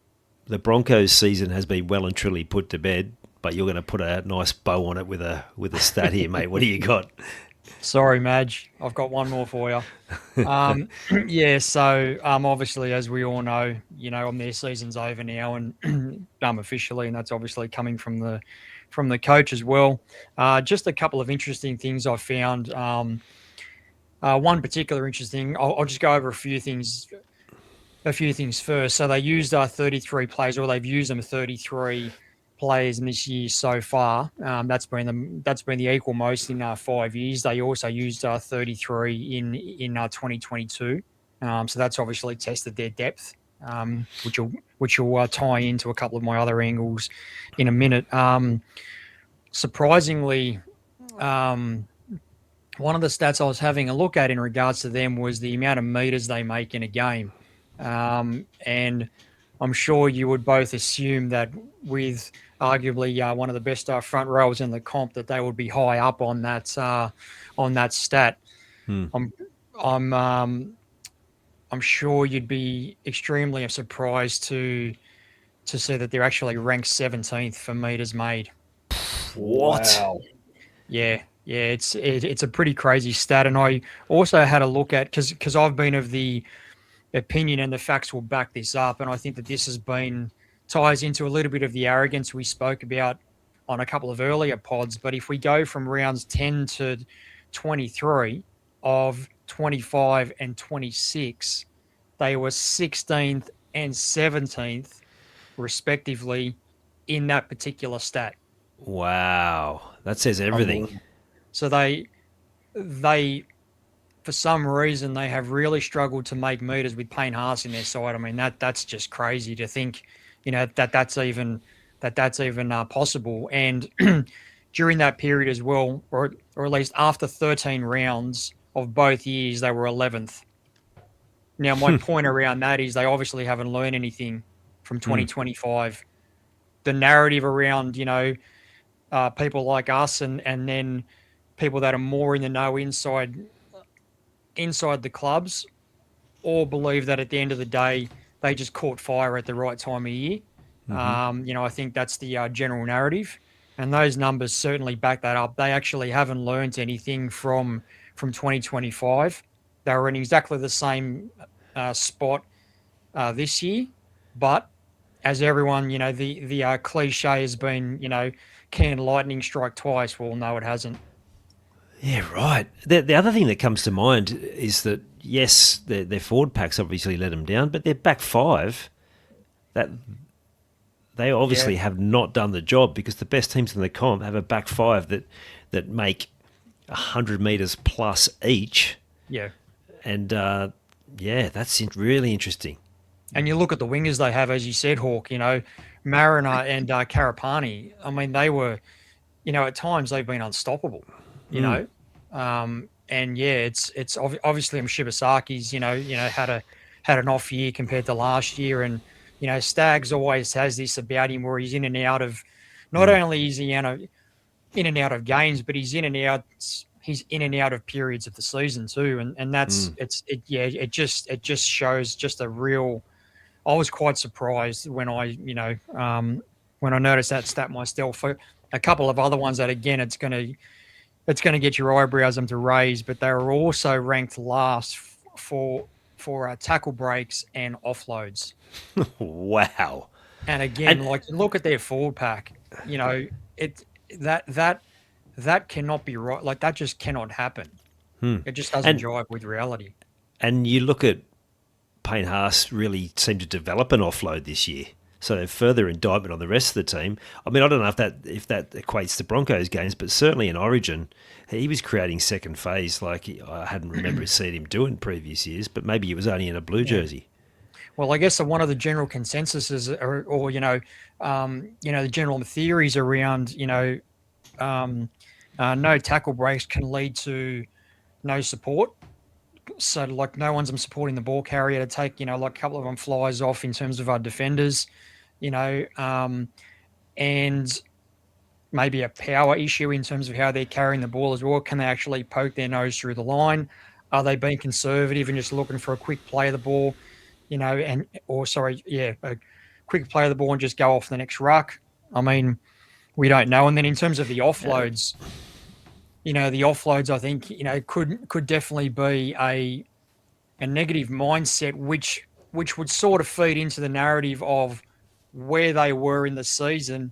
the Broncos season has been well and truly put to bed, but you're going to put a nice bow on it with a stat here, mate. What do you got? Sorry, Madge. I've got one more for you. So obviously, as we all know, their season's over now and officially, and that's obviously coming from the from the coach as well. Just a couple of interesting things I found. One particular interesting. I'll just go over a few things. A few things first. So they used 33 players, or they've used them 33 players in this year so far. That's been the equal most in 5 years. They also used 33 in 2022. So that's obviously tested their depth, which will tie into a couple of my other angles in a minute. Surprisingly, one of the stats I was having a look at in regards to them was the amount of meters they make in a game. And I'm sure you would both assume that with arguably one of the best front rowers in the comp, that they would be high up on that stat. I'm sure you'd be extremely surprised to see that they're actually ranked 17th for meters made. What? Wow. Yeah, it's a pretty crazy stat. And I also had a look at, because I've been of the opinion, and the facts will back this up, and I think that this ties into a little bit of the arrogance we spoke about on a couple of earlier pods. But if we go from rounds 10 to 23 of 25 and 26, they were 16th and 17th respectively in that particular stat. Wow, that says everything. So they for some reason, they have really struggled to make meters with Payne Haas in their side. I mean, that's just crazy to think, that's even possible. And during that period as well, or at least after 13 rounds of both years, they were 11th. Now, my point around that is they obviously haven't learned anything from 2025. The narrative around, people like us and then people that are more in the know inside the clubs, all believe that at the end of the day, they just caught fire at the right time of year. I think that's the general narrative, and those numbers certainly back that up. They actually haven't learned anything from 2025. They were in exactly the same spot this year, but as everyone, the cliche has been, can lightning strike twice? Well, no, it hasn't. Yeah, right. The other thing that comes to mind is that, yes, their forward packs obviously let them down, but their back five, that they obviously have not done the job, because the best teams in the comp have a back five that make 100 metres plus each. Yeah. And, that's really interesting. And you look at the wingers they have, as you said, Hawk, Mariner and Karapani. I mean, they were, at times they've been unstoppable, and it's obviously Shibasaki's, had an off year compared to last year. And, Staggs always has this about him where he's in and out of, not only is he in and out of games, but he's in and out of periods of the season too. And that's, it just shows just a real, I was quite surprised when I noticed that stat myself. A couple of other ones that, again, it's going to get your eyebrows to raise, but they were also ranked last for tackle breaks and offloads. Wow. And again, look at their forward pack. That cannot be right. Like, that just cannot happen. It just doesn't jive with reality. And you look at Payne Haas really seemed to develop an offload this year. So further indictment on the rest of the team. I mean, I don't know if that equates to Broncos games, but certainly in Origin, he was creating second phase like I hadn't remembered seeing him do in previous years, but maybe he was only in a blue jersey. Well, I guess one of the general consensuses, or the general theories around, no tackle breaks can lead to no support. So, like, no one's supporting the ball carrier to take, a couple of them flies off in terms of our defenders, and maybe a power issue in terms of how they're carrying the ball as well. Can they actually poke their nose through the line? Are they being conservative and just looking for a quick play of the ball, a quick play of the ball and just go off the next ruck? I mean, we don't know. And then in terms of the offloads, I think, could definitely be a negative mindset, which would sort of feed into the narrative of where they were in the season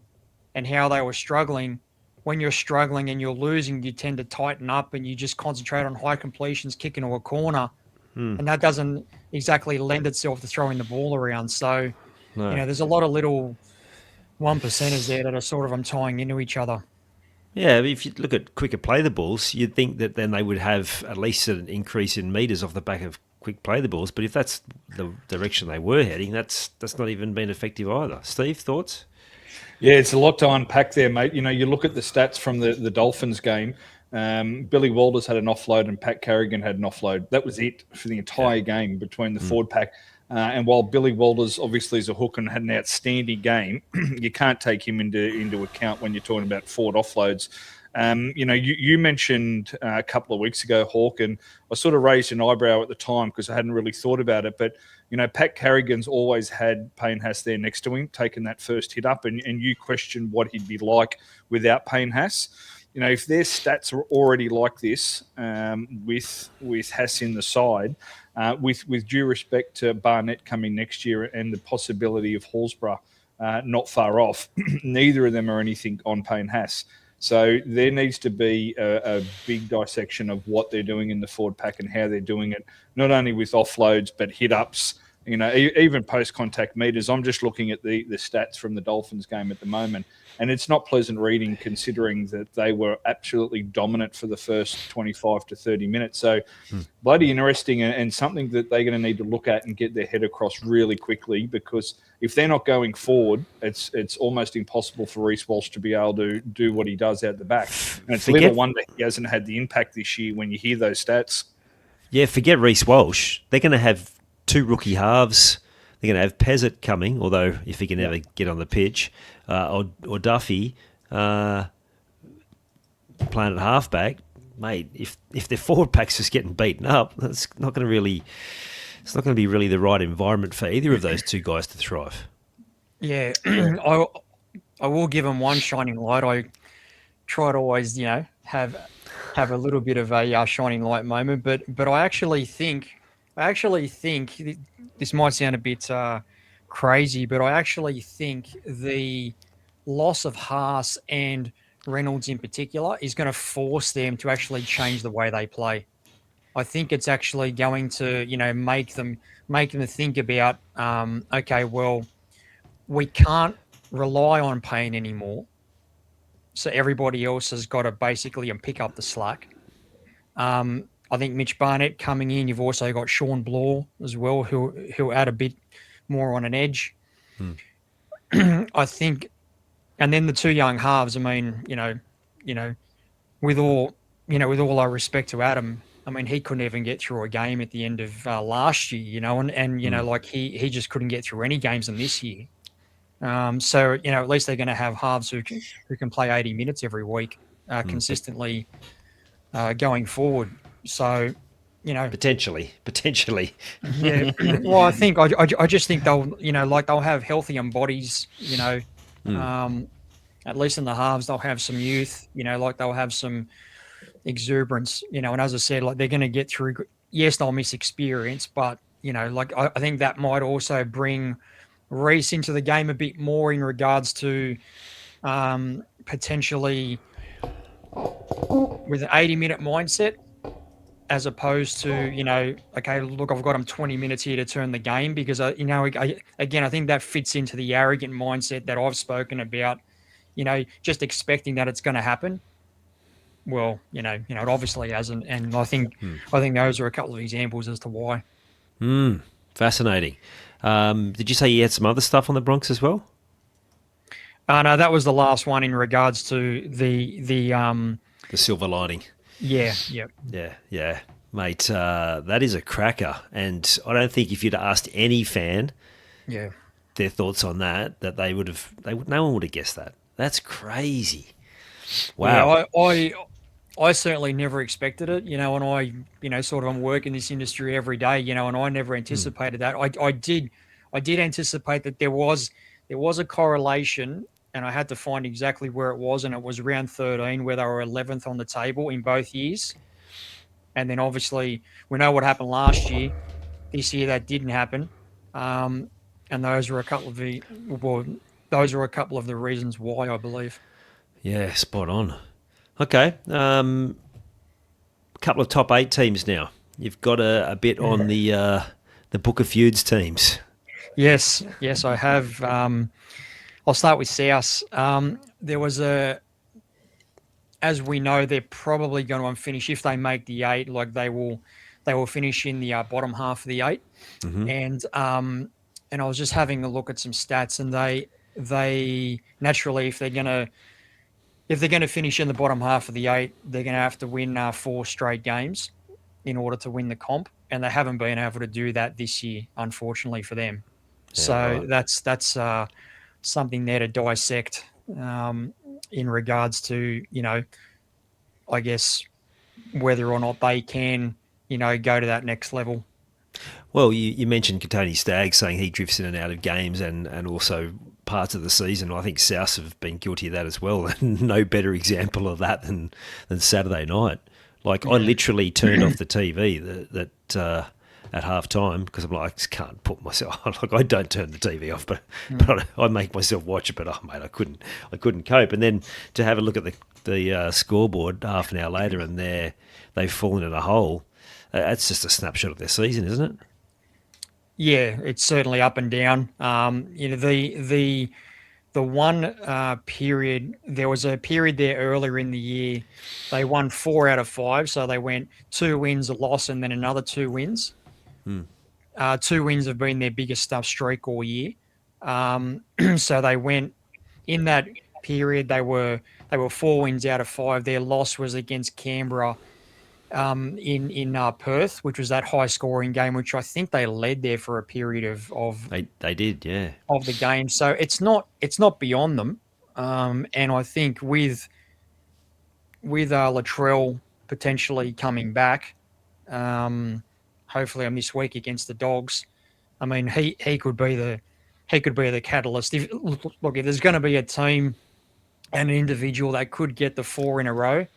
and how they were struggling. When you're struggling and you're losing, you tend to tighten up and you just concentrate on high completions, kick into a corner, and that doesn't exactly lend itself to throwing the ball around. So, No. there's a lot of little one percenters there that are sort of tying into each other. Yeah, if you look at quicker play the balls, you'd think that then they would have at least an increase in metres off the back of quick play the balls. But if that's the direction they were heading, that's not even been effective either. Steve, thoughts? Yeah, it's a lot to unpack there, mate. You look at the stats from the Dolphins game. Billy Walters had an offload and Pat Carrigan had an offload. That was it for the entire game between the forward pack. And while Billy Walters obviously is a hook and had an outstanding game, you can't take him into account when you're talking about forward offloads. You mentioned a couple of weeks ago, Hawk, and I sort of raised an eyebrow at the time because I hadn't really thought about it. But, Pat Carrigan's always had Payne Haas there next to him, taking that first hit up, and you questioned what he'd be like without Payne Haas. If their stats are already like this with Haas in the side, with due respect to Barnett coming next year and the possibility of Hallsborough not far off, neither of them are anything on Payne Haas. So there needs to be a big dissection of what they're doing in the forward pack and how they're doing it, not only with offloads, but hit-ups, even post-contact meters. I'm just looking at the stats from the Dolphins game at the moment, and it's not pleasant reading considering that they were absolutely dominant for the first 25 to 30 minutes. So bloody interesting and something that they're going to need to look at and get their head across really quickly, because if they're not going forward, it's almost impossible for Reece Walsh to be able to do what he does out the back. And it's little wonder he hasn't had the impact this year when you hear those stats. Yeah, forget Reece Walsh. They're going to have 2 rookie halves. They're going to have Pezzett coming, although if he can ever get on the pitch, or Duffy playing at halfback. Mate, if their forward pack's just getting beaten up, that's not going to really. It's not going to be really the right environment for either of those 2 guys to thrive. Yeah, I will give them one shining light. I try to always, have a little bit of a shining light moment, but I actually think this might sound a bit crazy, but I actually think the loss of Haas and Reynolds in particular is going to force them to actually change the way they play. I think it's actually going to, make them think about, okay, well, we can't rely on Payne anymore, so everybody else has got to basically pick up the slack. I think Mitch Barnett coming in. You've also got Sean Bloor as well, who'll add a bit more on an edge. I think, and then the 2 young halves. I mean, with all our respect to Adam, I mean, he couldn't even get through a game at the end of last year, and like he just couldn't get through any games in this year. So at least they're going to have halves who can play 80 minutes every week consistently going forward. So, potentially. Yeah. Well, I just think they'll they'll have healthier bodies. At least in the halves they'll have some youth. They'll have some exuberance, and as I said, they're going to get through. Yes, they'll miss experience, but I think that might also bring Reece into the game a bit more in regards to potentially with an 80-minute mindset, as opposed to okay, look, I've got him 20 minutes here to turn the game, because again, I think that fits into the arrogant mindset that I've spoken about, just expecting that it's going to happen. Well, it obviously hasn't, and I think those are a couple of examples as to why. Fascinating. Did you say you had some other stuff on the Bronx as well? No, that was the last one in regards to the silver lining. Yeah, yeah, mate. That is a cracker, and I don't think if you'd asked any fan, their thoughts on that they would have. No one would have guessed that. That's crazy. Wow. Yeah, I certainly never expected it, and I, sort of I'm working this industry every day, and I never anticipated that. I did anticipate that there was a correlation, and I had to find exactly where it was, and it was round 13 where they were 11th on the table in both years. And then obviously we know what happened last year. This year that didn't happen. And those were a couple of those are a couple of the reasons why, I believe. Yeah, spot on. Okay, couple of top 8 teams now. You've got a bit on the Book of Feuds teams. Yes, I have. I'll start with South. There was as we know, they're probably going to finish if they make the 8. Like they will finish in the bottom half of the 8. Mm-hmm. And I was just having a look at some stats, and they naturally, if they're going to finish in the bottom half of the 8, they're going to have to win 4 straight games in order to win the comp, and they haven't been able to do that this year, unfortunately for them. Yeah, So right. that's something there to dissect in regards to, I guess whether or not they can, go to that next level. Well, you mentioned Katoni Staggs saying he drifts in and out of games and also parts of the season. I think South have been guilty of that as well. And no better example of that than Saturday night. Like, I literally turned off the TV that at half time because I'm like, I just can't put myself like, I don't turn the TV off, but I make myself watch it. But oh mate, I couldn't cope. And then to have a look at the scoreboard half an hour later, and they've fallen in a hole. That's just a snapshot of their season, isn't it? Yeah, it's certainly up and down. The one period, there was a period there earlier in the year, they won 4 out of 5, so they went 2 wins, a loss, and then another 2 wins. 2 wins have been their biggest streak all year. So they went in that period. They were 4 wins out of 5. Their loss was against Canberra. In Perth, which was that high scoring game, which I think they led there for a period of they did, yeah, of the game. So it's not beyond them, and I think with Latrell potentially coming back, hopefully on this week against the Dogs, I mean he could be the catalyst. If there's going to be a team and an individual that could get the 4 in a row,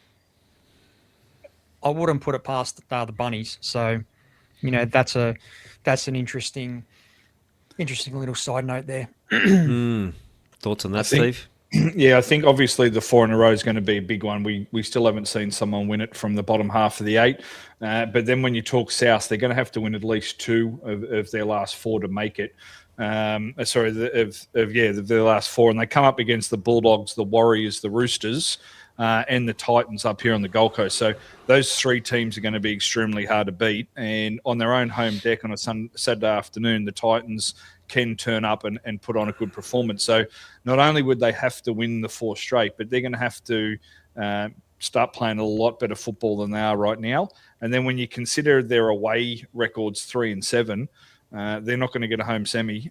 I wouldn't put it past the Bunnies. So, that's an interesting little side note there. Thoughts on that, Steve? Yeah, I think obviously the 4 in a row is going to be a big one. We still haven't seen someone win it from the bottom half of the 8. But then when you talk South, they're going to have to win at least 2 of their last 4 to make it. Their last 4. And they come up against the Bulldogs, the Warriors, the Roosters, and the Titans up here on the Gold Coast. So those 3 teams are going to be extremely hard to beat. And on their own home deck on a Saturday afternoon, the Titans can turn up and put on a good performance. So not only would they have to win the 4 straight, but they're going to have to start playing a lot better football than they are right now. And then when you consider their away records 3 and 7, they're not going to get a home semi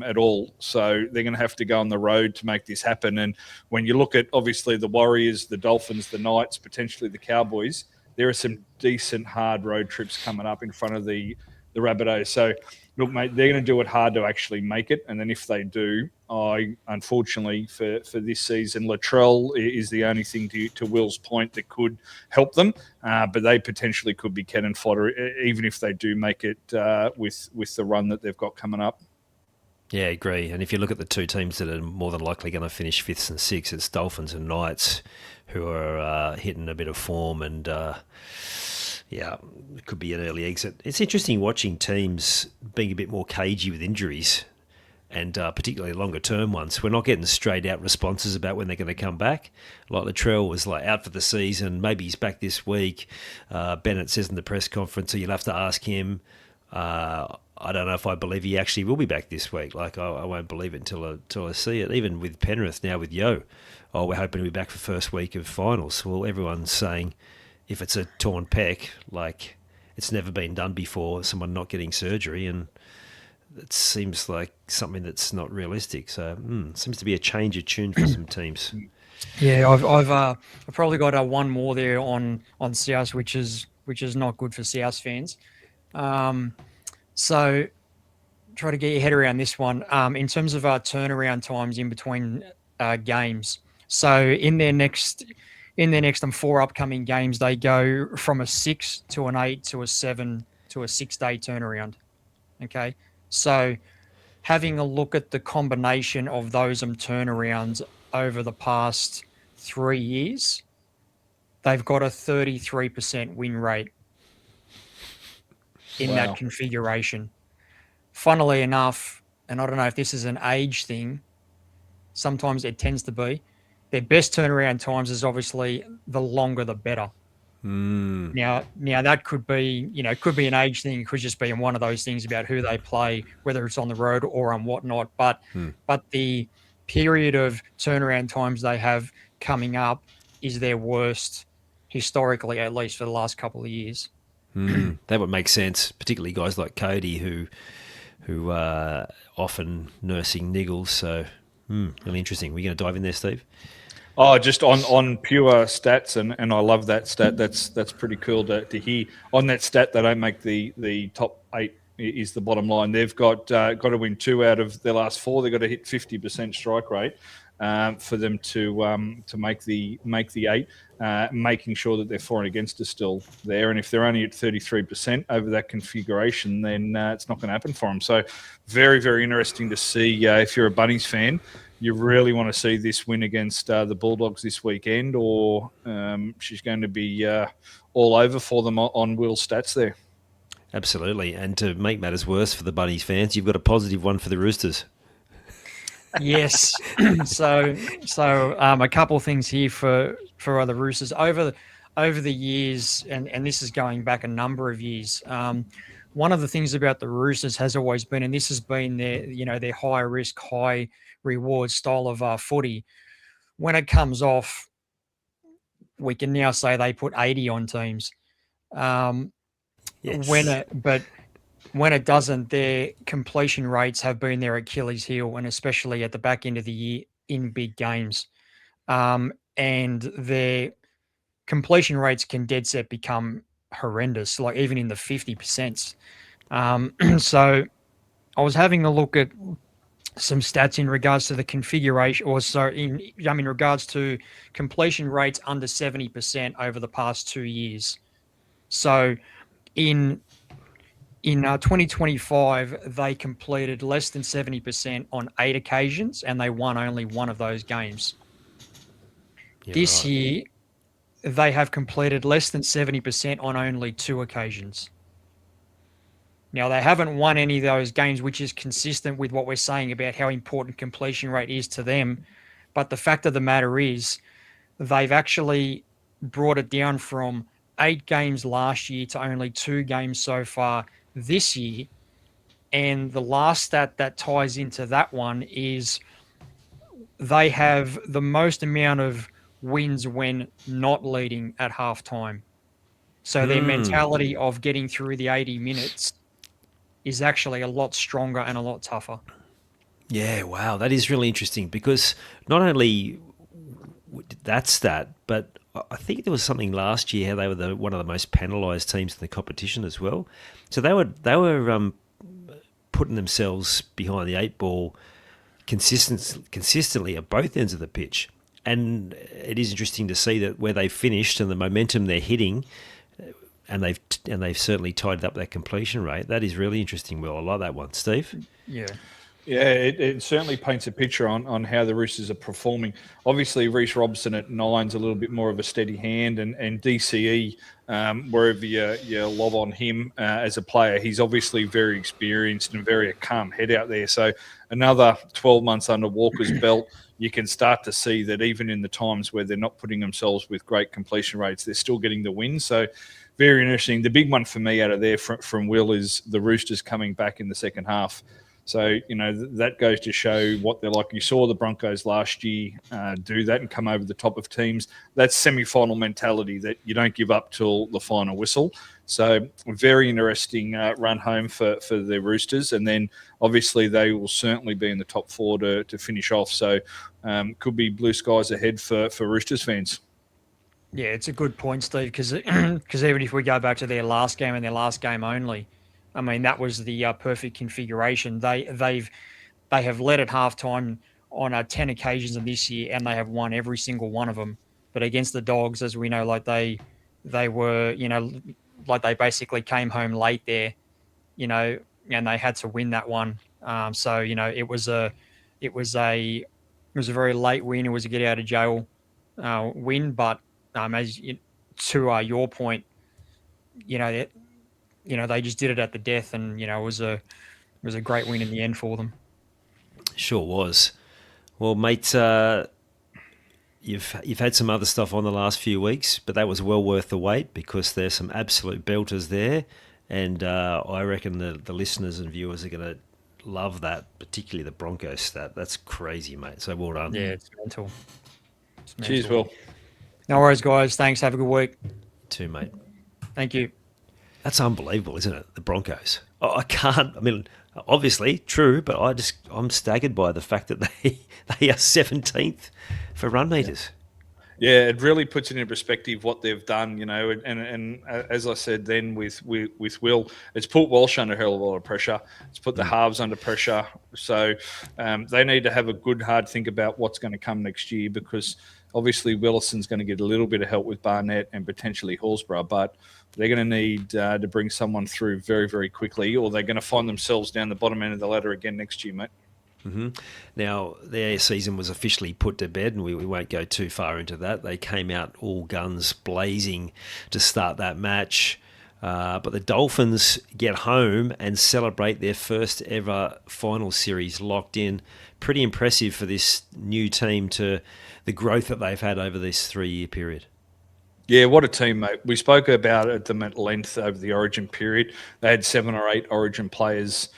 at all. So they're going to have to go on the road to make this happen. And when you look at, obviously, the Warriors, the Dolphins, the Knights, potentially the Cowboys, there are some decent hard road trips coming up in front of the Rabbitohs. So, look, mate, they're going to do it hard to actually make it. And then if they do, unfortunately for this season, Latrell is the only thing, to Will's point, that could help them. But they potentially could be cannon fodder, even if they do make it with the run that they've got coming up. Yeah, I agree. And if you look at the 2 teams that are more than likely going to finish 5th and 6th, it's Dolphins and Knights, who are hitting a bit of form, and it could be an early exit. It's interesting watching teams being a bit more cagey with injuries, and particularly longer term ones. We're not getting straight out responses about when they're going to come back. Like Latrell was out for the season, maybe he's back this week. Bennett says in the press conference, so you'll have to ask him. I don't know if I believe he actually will be back this week. I won't believe it until I see it. Even with Penrith now with Yo, we're hoping to be back for first week of finals. Well, everyone's saying if it's a torn pec, it's never been done before, someone not getting surgery, and it seems like something that's not realistic. So seems to be a change of tune for some teams. Yeah, I've probably got one more there on South, which is not good for South fans. So try to get your head around this one. In terms of our turnaround times in between games. So in their next 4 upcoming games, they go from a 6 to an 8 to a 7 to a 6-day turnaround. Okay, so having a look at the combination of those turnarounds over the past 3 years, they've got a 33% win rate in that configuration. Funnily enough, and I don't know if this is an age thing, sometimes it tends to be, their best turnaround times is obviously the longer the better. Now that could be, it could be an age thing. It could just be one of those things about who they play, whether it's on the road or on whatnot. But the period of turnaround times they have coming up is their worst historically, at least for the last couple of years. That would make sense, particularly guys like Cody who are often nursing niggles. So really interesting. We're going to dive in there, Steve. Oh, just on pure stats, and I love that stat. That's pretty cool to hear. On that stat, they don't make the top 8 is the bottom line. They've got to win 2 out of their last 4. They've got to hit 50% strike rate for them to make the 8. Making sure that their for and against is still there, and if they're only at 33% over that configuration, then it's not going to happen for them. So, very, very interesting to see. If you're a Bunnies fan, you really want to see this win against the Bulldogs this weekend, or she's going to be all over for them on Will's stats there. Absolutely. And to make matters worse for the Bunnies fans, you've got a positive one for the Roosters. Yes. So a couple of things here for the Roosters over the years, and this is going back a number of years. One of the things about the Roosters has always been, and this has been their high risk, high reward style of footy. When it comes off, we can now say they put 80 on teams. Yes. When it doesn't, their completion rates have been their Achilles heel, and especially at the back end of the year in big games. And their completion rates can dead set become horrendous, like even in the 50%. So I was having a look at some stats in regards to the configuration, in regards to completion rates under 70% over the past 2 years. So in 2025, they completed less than 70% on 8 occasions, and they won only one of those games. This year, they have completed less than 70% on only 2 occasions. Now, they haven't won any of those games, which is consistent with what we're saying about how important completion rate is to them. But the fact of the matter is, they've actually brought it down from 8 games last year to only 2 games so far this year. And the last stat that ties into that one is they have the most amount of wins when not leading at halftime. So their mentality of getting through the 80 minutes is actually a lot stronger and a lot tougher. Yeah, wow, that is really interesting, because not only that stat, but I think there was something last year how they were one of the most penalised teams in the competition as well. So they were putting themselves behind the 8 ball consistently at both ends of the pitch. And it is interesting to see that where they finished and the momentum they're hitting, and they've certainly tidied up that completion rate. That is really interesting, Will. I like that one. Steve? Yeah. Yeah, it certainly paints a picture on how the Roosters are performing. Obviously, Reece Robson at 9's a little bit more of a steady hand, and DCE, wherever you lob on him as a player, he's obviously very experienced and very a calm head out there. So another 12 months under Walker's belt, you can start to see that even in the times where they're not putting themselves with great completion rates, they're still getting the win. So very interesting. The big one for me out of there from Will is the Roosters coming back in the second half. So, that goes to show what they're like. You saw the Broncos last year do that and come over the top of teams. That's semi-final mentality, that you don't give up till the final whistle. So, very interesting run home for the Roosters. And then, obviously, they will certainly be in the top 4 to finish off. So, could be blue skies ahead for Roosters fans. Yeah, it's a good point, Steve, because even if we go back to their last game and their last game only, I mean, that was the perfect configuration. They have led at halftime on 10 occasions of this year, and they have won every single one of them. But against the Dogs, as we know, like they were, like they basically came home late there, and they had to win that one. So it was a very late win. It was a get out of jail win, but to your point, they just did it at the death, and it was a great win in the end for them. Sure was. Well, mate, you've had some other stuff on the last few weeks, but that was well worth the wait because there's some absolute belters there, and I reckon the listeners and viewers are going to love that, particularly the Broncos stat. That's crazy, mate. So well done. Yeah, it's mental. Cheers, Will. No worries, guys. Thanks. Have a good week. Too, mate. Thank you. That's unbelievable, isn't it? The Broncos. I can't. I mean, obviously true, but I'm staggered by the fact that they are 17th for run meters. Yeah, it really puts it in perspective what they've done, and as I said then with Will, it's put Walsh under a hell of a lot of pressure. It's put the halves under pressure. So they need to have a good, hard think about what's going to come next year because obviously Willison's going to get a little bit of help with Barnett and potentially Horsburgh, but they're going to need to bring someone through very, very quickly or they're going to find themselves down the bottom end of the ladder again next year, mate. Mm-hmm. Now, their season was officially put to bed, and we won't go too far into that. They came out all guns blazing to start that match. But the Dolphins get home and celebrate their first ever final series locked in. Pretty impressive for this new team to the growth that they've had over this 3-year period. Yeah, what a team, mate. We spoke about them at length over the Origin period. They had 7 or 8 Origin players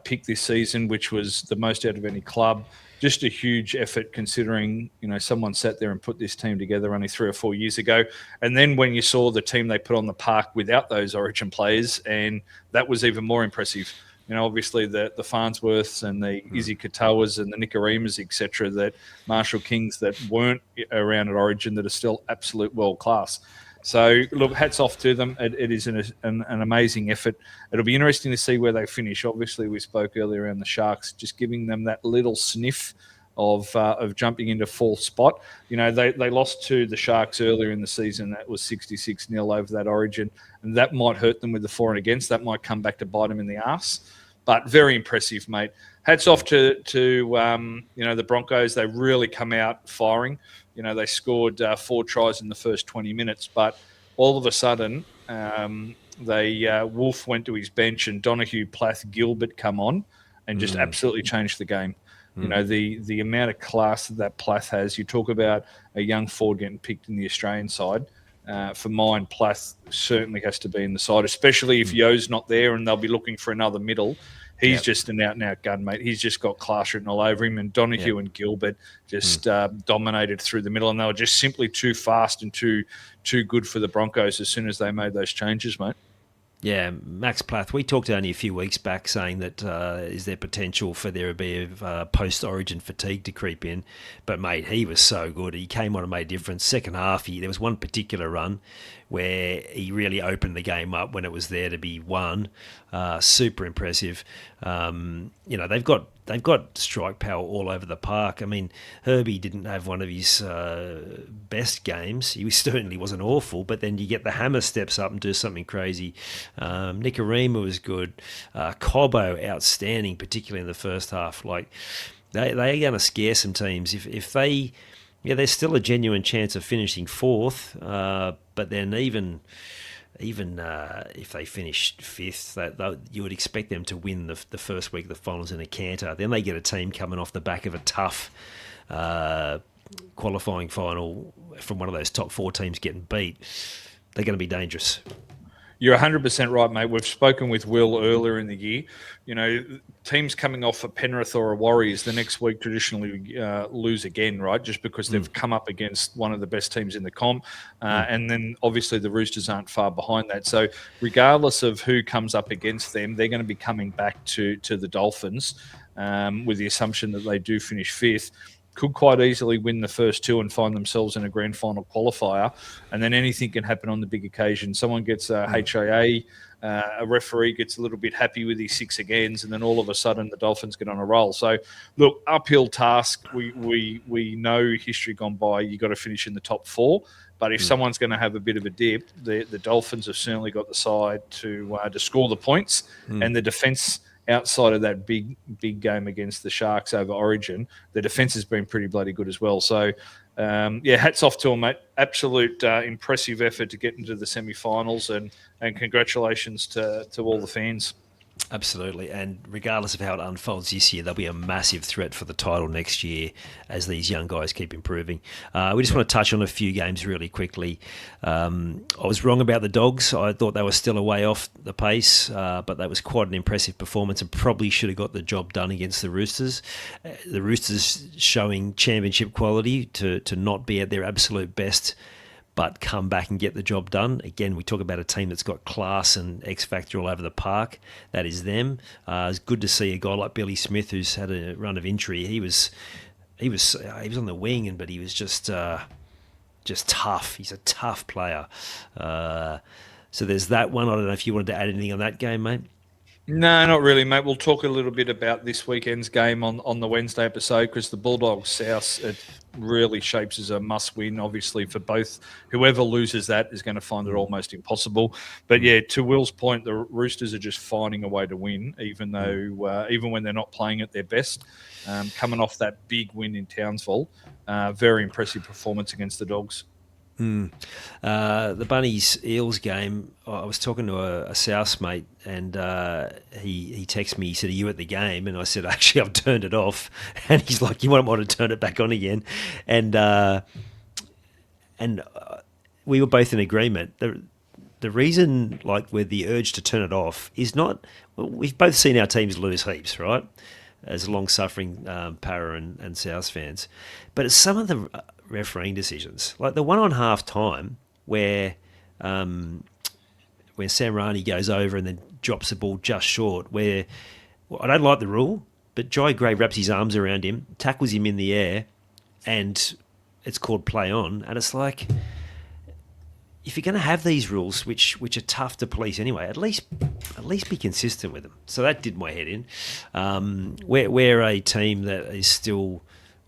picked this season, which was the most out of any club. Just a huge effort considering, someone sat there and put this team together only 3 or 4 years ago. And then when you saw the team they put on the park without those Origin players, and that was even more impressive. Obviously the Farnsworths and the Izzy Katawas and the Nicarimas, etc., that Marshall Kings that weren't around at Origin that are still absolute world class. So, look, hats off to them. It is an amazing effort. It'll be interesting to see where they finish. Obviously, we spoke earlier around the Sharks, just giving them that little sniff of jumping into 4th spot. They lost to the Sharks earlier in the season. That was 66-0 over that Origin, and that might hurt them with the for and against. That might come back to bite them in the arse. But very impressive, mate. Hats off to the Broncos. They really come out firing. They scored 4 tries in the first 20 minutes, but all of a sudden Wolf went to his bench and Donahue, Plath, Gilbert come on and just absolutely changed the game. The amount of class that Plath has. You talk about a young forward getting picked in the Australian side. For mine, Plath certainly has to be in the side, especially if Yo's not there and they'll be looking for another middle. He's just an out-and-out gun, mate. He's just got class written all over him. And Donahue and Gilbert just dominated through the middle, and they were just simply too fast and too good for the Broncos as soon as they made those changes, mate. Yeah, Max Plath, we talked only a few weeks back saying that is there potential for there to be a post-Origin fatigue to creep in. But, mate, he was so good. He came on and made a difference. Second half, there was one particular run where he really opened the game up when it was there to be won. Super impressive. They've got strike power all over the park. I mean, Herbie didn't have one of his best games. He certainly wasn't awful, but then you get the hammer steps up and do something crazy. Nicarima was good. Cobbo, outstanding, particularly in the first half. Like, they are going to scare some teams. If they... Yeah, there's still a genuine chance of finishing 4th, but then even if they finish 5th, you would expect them to win the first week of the finals in a canter. Then they get a team coming off the back of a tough qualifying final from one of those top 4 teams getting beat. They're going to be dangerous. You're 100% right, mate. We've spoken with Will earlier in the year. Teams coming off a Penrith or a Warriors the next week traditionally lose again, right? Just because they've come up against one of the best teams in the comp. And then obviously the Roosters aren't far behind that. So regardless of who comes up against them, they're going to be coming back to the Dolphins with the assumption that they do finish 5th. Could quite easily win the first 2 and find themselves in a grand final qualifier. And then anything can happen on the big occasion. Someone gets a HIA, a referee gets a little bit happy with his 6 agains, and then all of a sudden the Dolphins get on a roll. So, look, uphill task. We know history gone by. You got to finish in the top 4. But if someone's going to have a bit of a dip, the Dolphins have certainly got the side to score the points, and the defence outside of that big game against the Sharks over Origin, the defence has been pretty bloody good as well. So, hats off to them, mate. Absolute impressive effort to get into the semi-finals, and congratulations to all the fans. Absolutely, and regardless of how it unfolds this year, they'll be a massive threat for the title next year as these young guys keep improving. We just want to touch on a few games really quickly. I was wrong about the Dogs. I thought they were still a way off the pace, but that was quite an impressive performance and probably should have got the job done against the Roosters. The Roosters showing championship quality to not be at their absolute best, but come back and get the job done. Again, we talk about a team that's got class and X factor all over the park. That is them. It's good to see a guy like Billy Smith, who's had a run of injury. He was on the wing, but he was just tough. He's a tough player. So there's that one. I don't know if you wanted to add anything on that game, mate. No, not really, mate. We'll talk a little bit about this weekend's game on the Wednesday episode, because the Bulldogs South, it really shapes as a must-win, obviously, for both. Whoever loses that is going to find it almost impossible. But, yeah, to Will's point, the Roosters are just finding a way to win, even when they're not playing at their best. Coming off that big win in Townsville, very impressive performance against the Dogs. The Bunnies Eels game, I was talking to a South mate, and he texted me. He said, "Are you at the game?" And I said, "Actually, I've turned it off." And he's like, "You might want to turn it back on again." And we were both in agreement. The reason, with the urge to turn it off, is not. We've both seen our teams lose heaps, right? As long-suffering Para and South fans, but it's some of the refereeing decisions, like the one on half time where Sam Rani goes over and then drops the ball just short, where I don't like the rule, but Jai Gray wraps his arms around him, tackles him in the air, and it's called play on. And it's like, if you're going to have these rules, which are tough to police anyway, at least be consistent with them. So that did my head in. We're a team that is still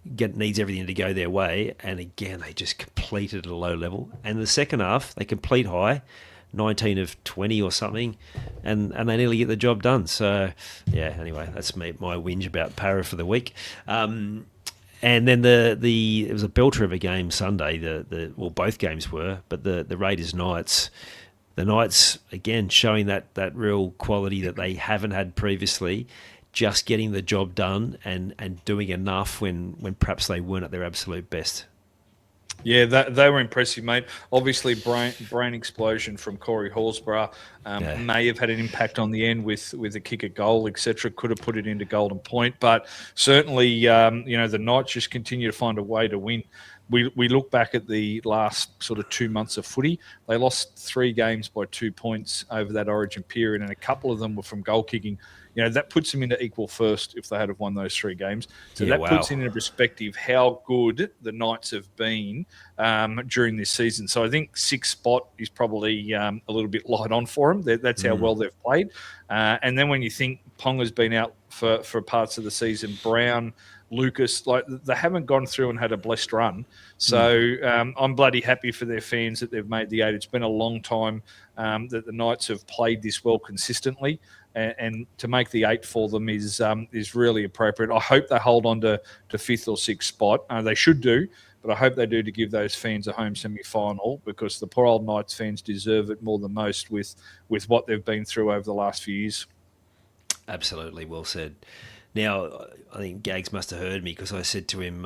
needs everything to go their way, and again they just completed at a low level. And the second half they complete high, 19 of 20 or something, and they nearly get the job done. So yeah, anyway, that's my whinge about Para for the week. And then it was a belter of a game Sunday. Both games were, but the Raiders Knights. The Knights again showing that real quality that they haven't had previously, just getting the job done and doing enough when perhaps they weren't at their absolute best. Yeah, they were impressive, mate. Obviously, brain explosion from Corey Horsburgh may have had an impact on the end with a kick at goal, etc. Could have put it into golden point, but certainly, the Knights just continue to find a way to win. We look back at the last sort of 2 months of footy. They lost 3 games by 2 points over that Origin period, and a couple of them were from goal kicking. That puts them into equal first if they had have won those 3 games. So puts into perspective how good the Knights have been during this season. So I think 6th spot is probably a little bit light on for them. That's how well they've played. And then when you think Ponga's been out for parts of the season, Brown, Lucas, they haven't gone through and had a blessed run. So I'm bloody happy for their fans that they've made the 8. It's been a long time that the Knights have played this well consistently, and to make the 8 for them is really appropriate. I hope they hold on to 5th or 6th spot. They should do, but I hope they do to give those fans a home semi-final, because the poor old Knights fans deserve it more than most with what they've been through over the last few years. Absolutely, well said. Now, I think Gags must have heard me, because I said to him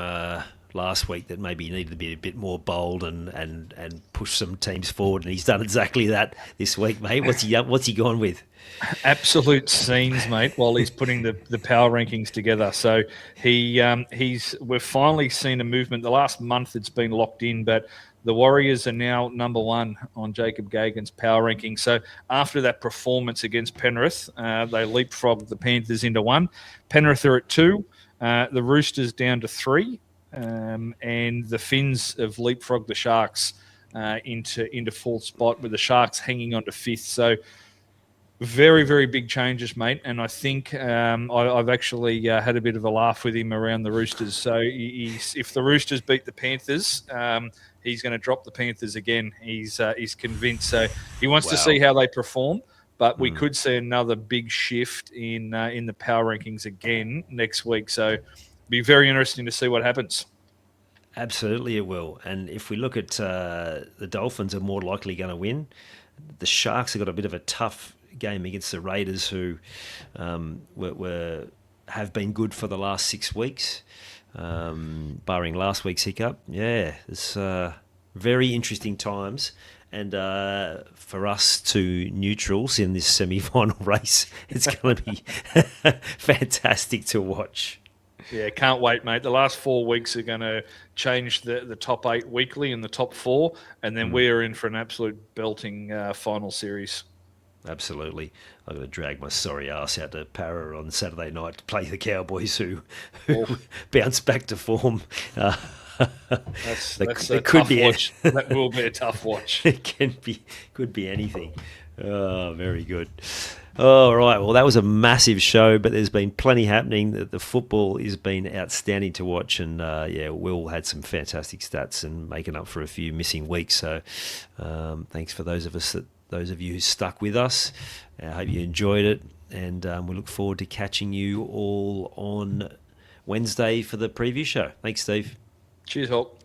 last week that maybe he needed to be a bit more bold and push some teams forward, and he's done exactly that this week, mate. What's he gone with? Absolute scenes, mate, while he's putting the power rankings together. So we've finally seen a movement. The last month it's been locked in, but the Warriors are now number 1 on Jacob Gagan's power ranking. So after that performance against Penrith, they leapfrogged the Panthers into 1. Penrith are at 2. The Roosters down to 3. And the Finns have leapfrogged the Sharks into 4th spot, with the Sharks hanging on to 5th. So very, very big changes, mate. And I think I've actually had a bit of a laugh with him around the Roosters. So if the Roosters beat the Panthers, he's going to drop the Panthers again. He's convinced. So he wants to see how they perform. but we could see another big shift in the power rankings again next week. So, be very interesting to see what happens. Absolutely, it will. And if we look at the Dolphins, are more likely going to win. The Sharks have got a bit of a tough game against the Raiders, who have been good for the last 6 weeks, barring last week's hiccup. Yeah, it's very interesting times. And for us two neutrals in this semi-final race, it's going to be fantastic to watch. Yeah, can't wait, mate. The last 4 weeks are going to change the top 8 weekly and the top 4, and then we are in for an absolute belting final series. Absolutely. I'm going to drag my sorry ass out to Para on Saturday night to play the Cowboys, who bounce back to form. That's a could tough be watch. That will be a tough watch. It could be anything. Oh, very good. All right. Well, that was a massive show, but there's been plenty happening. The football has been outstanding to watch, and Will had some fantastic stats and making up for a few missing weeks. So, thanks for those of you who stuck with us. I hope you enjoyed it, and we look forward to catching you all on Wednesday for the preview show. Thanks, Steve. Cheers, Hulk.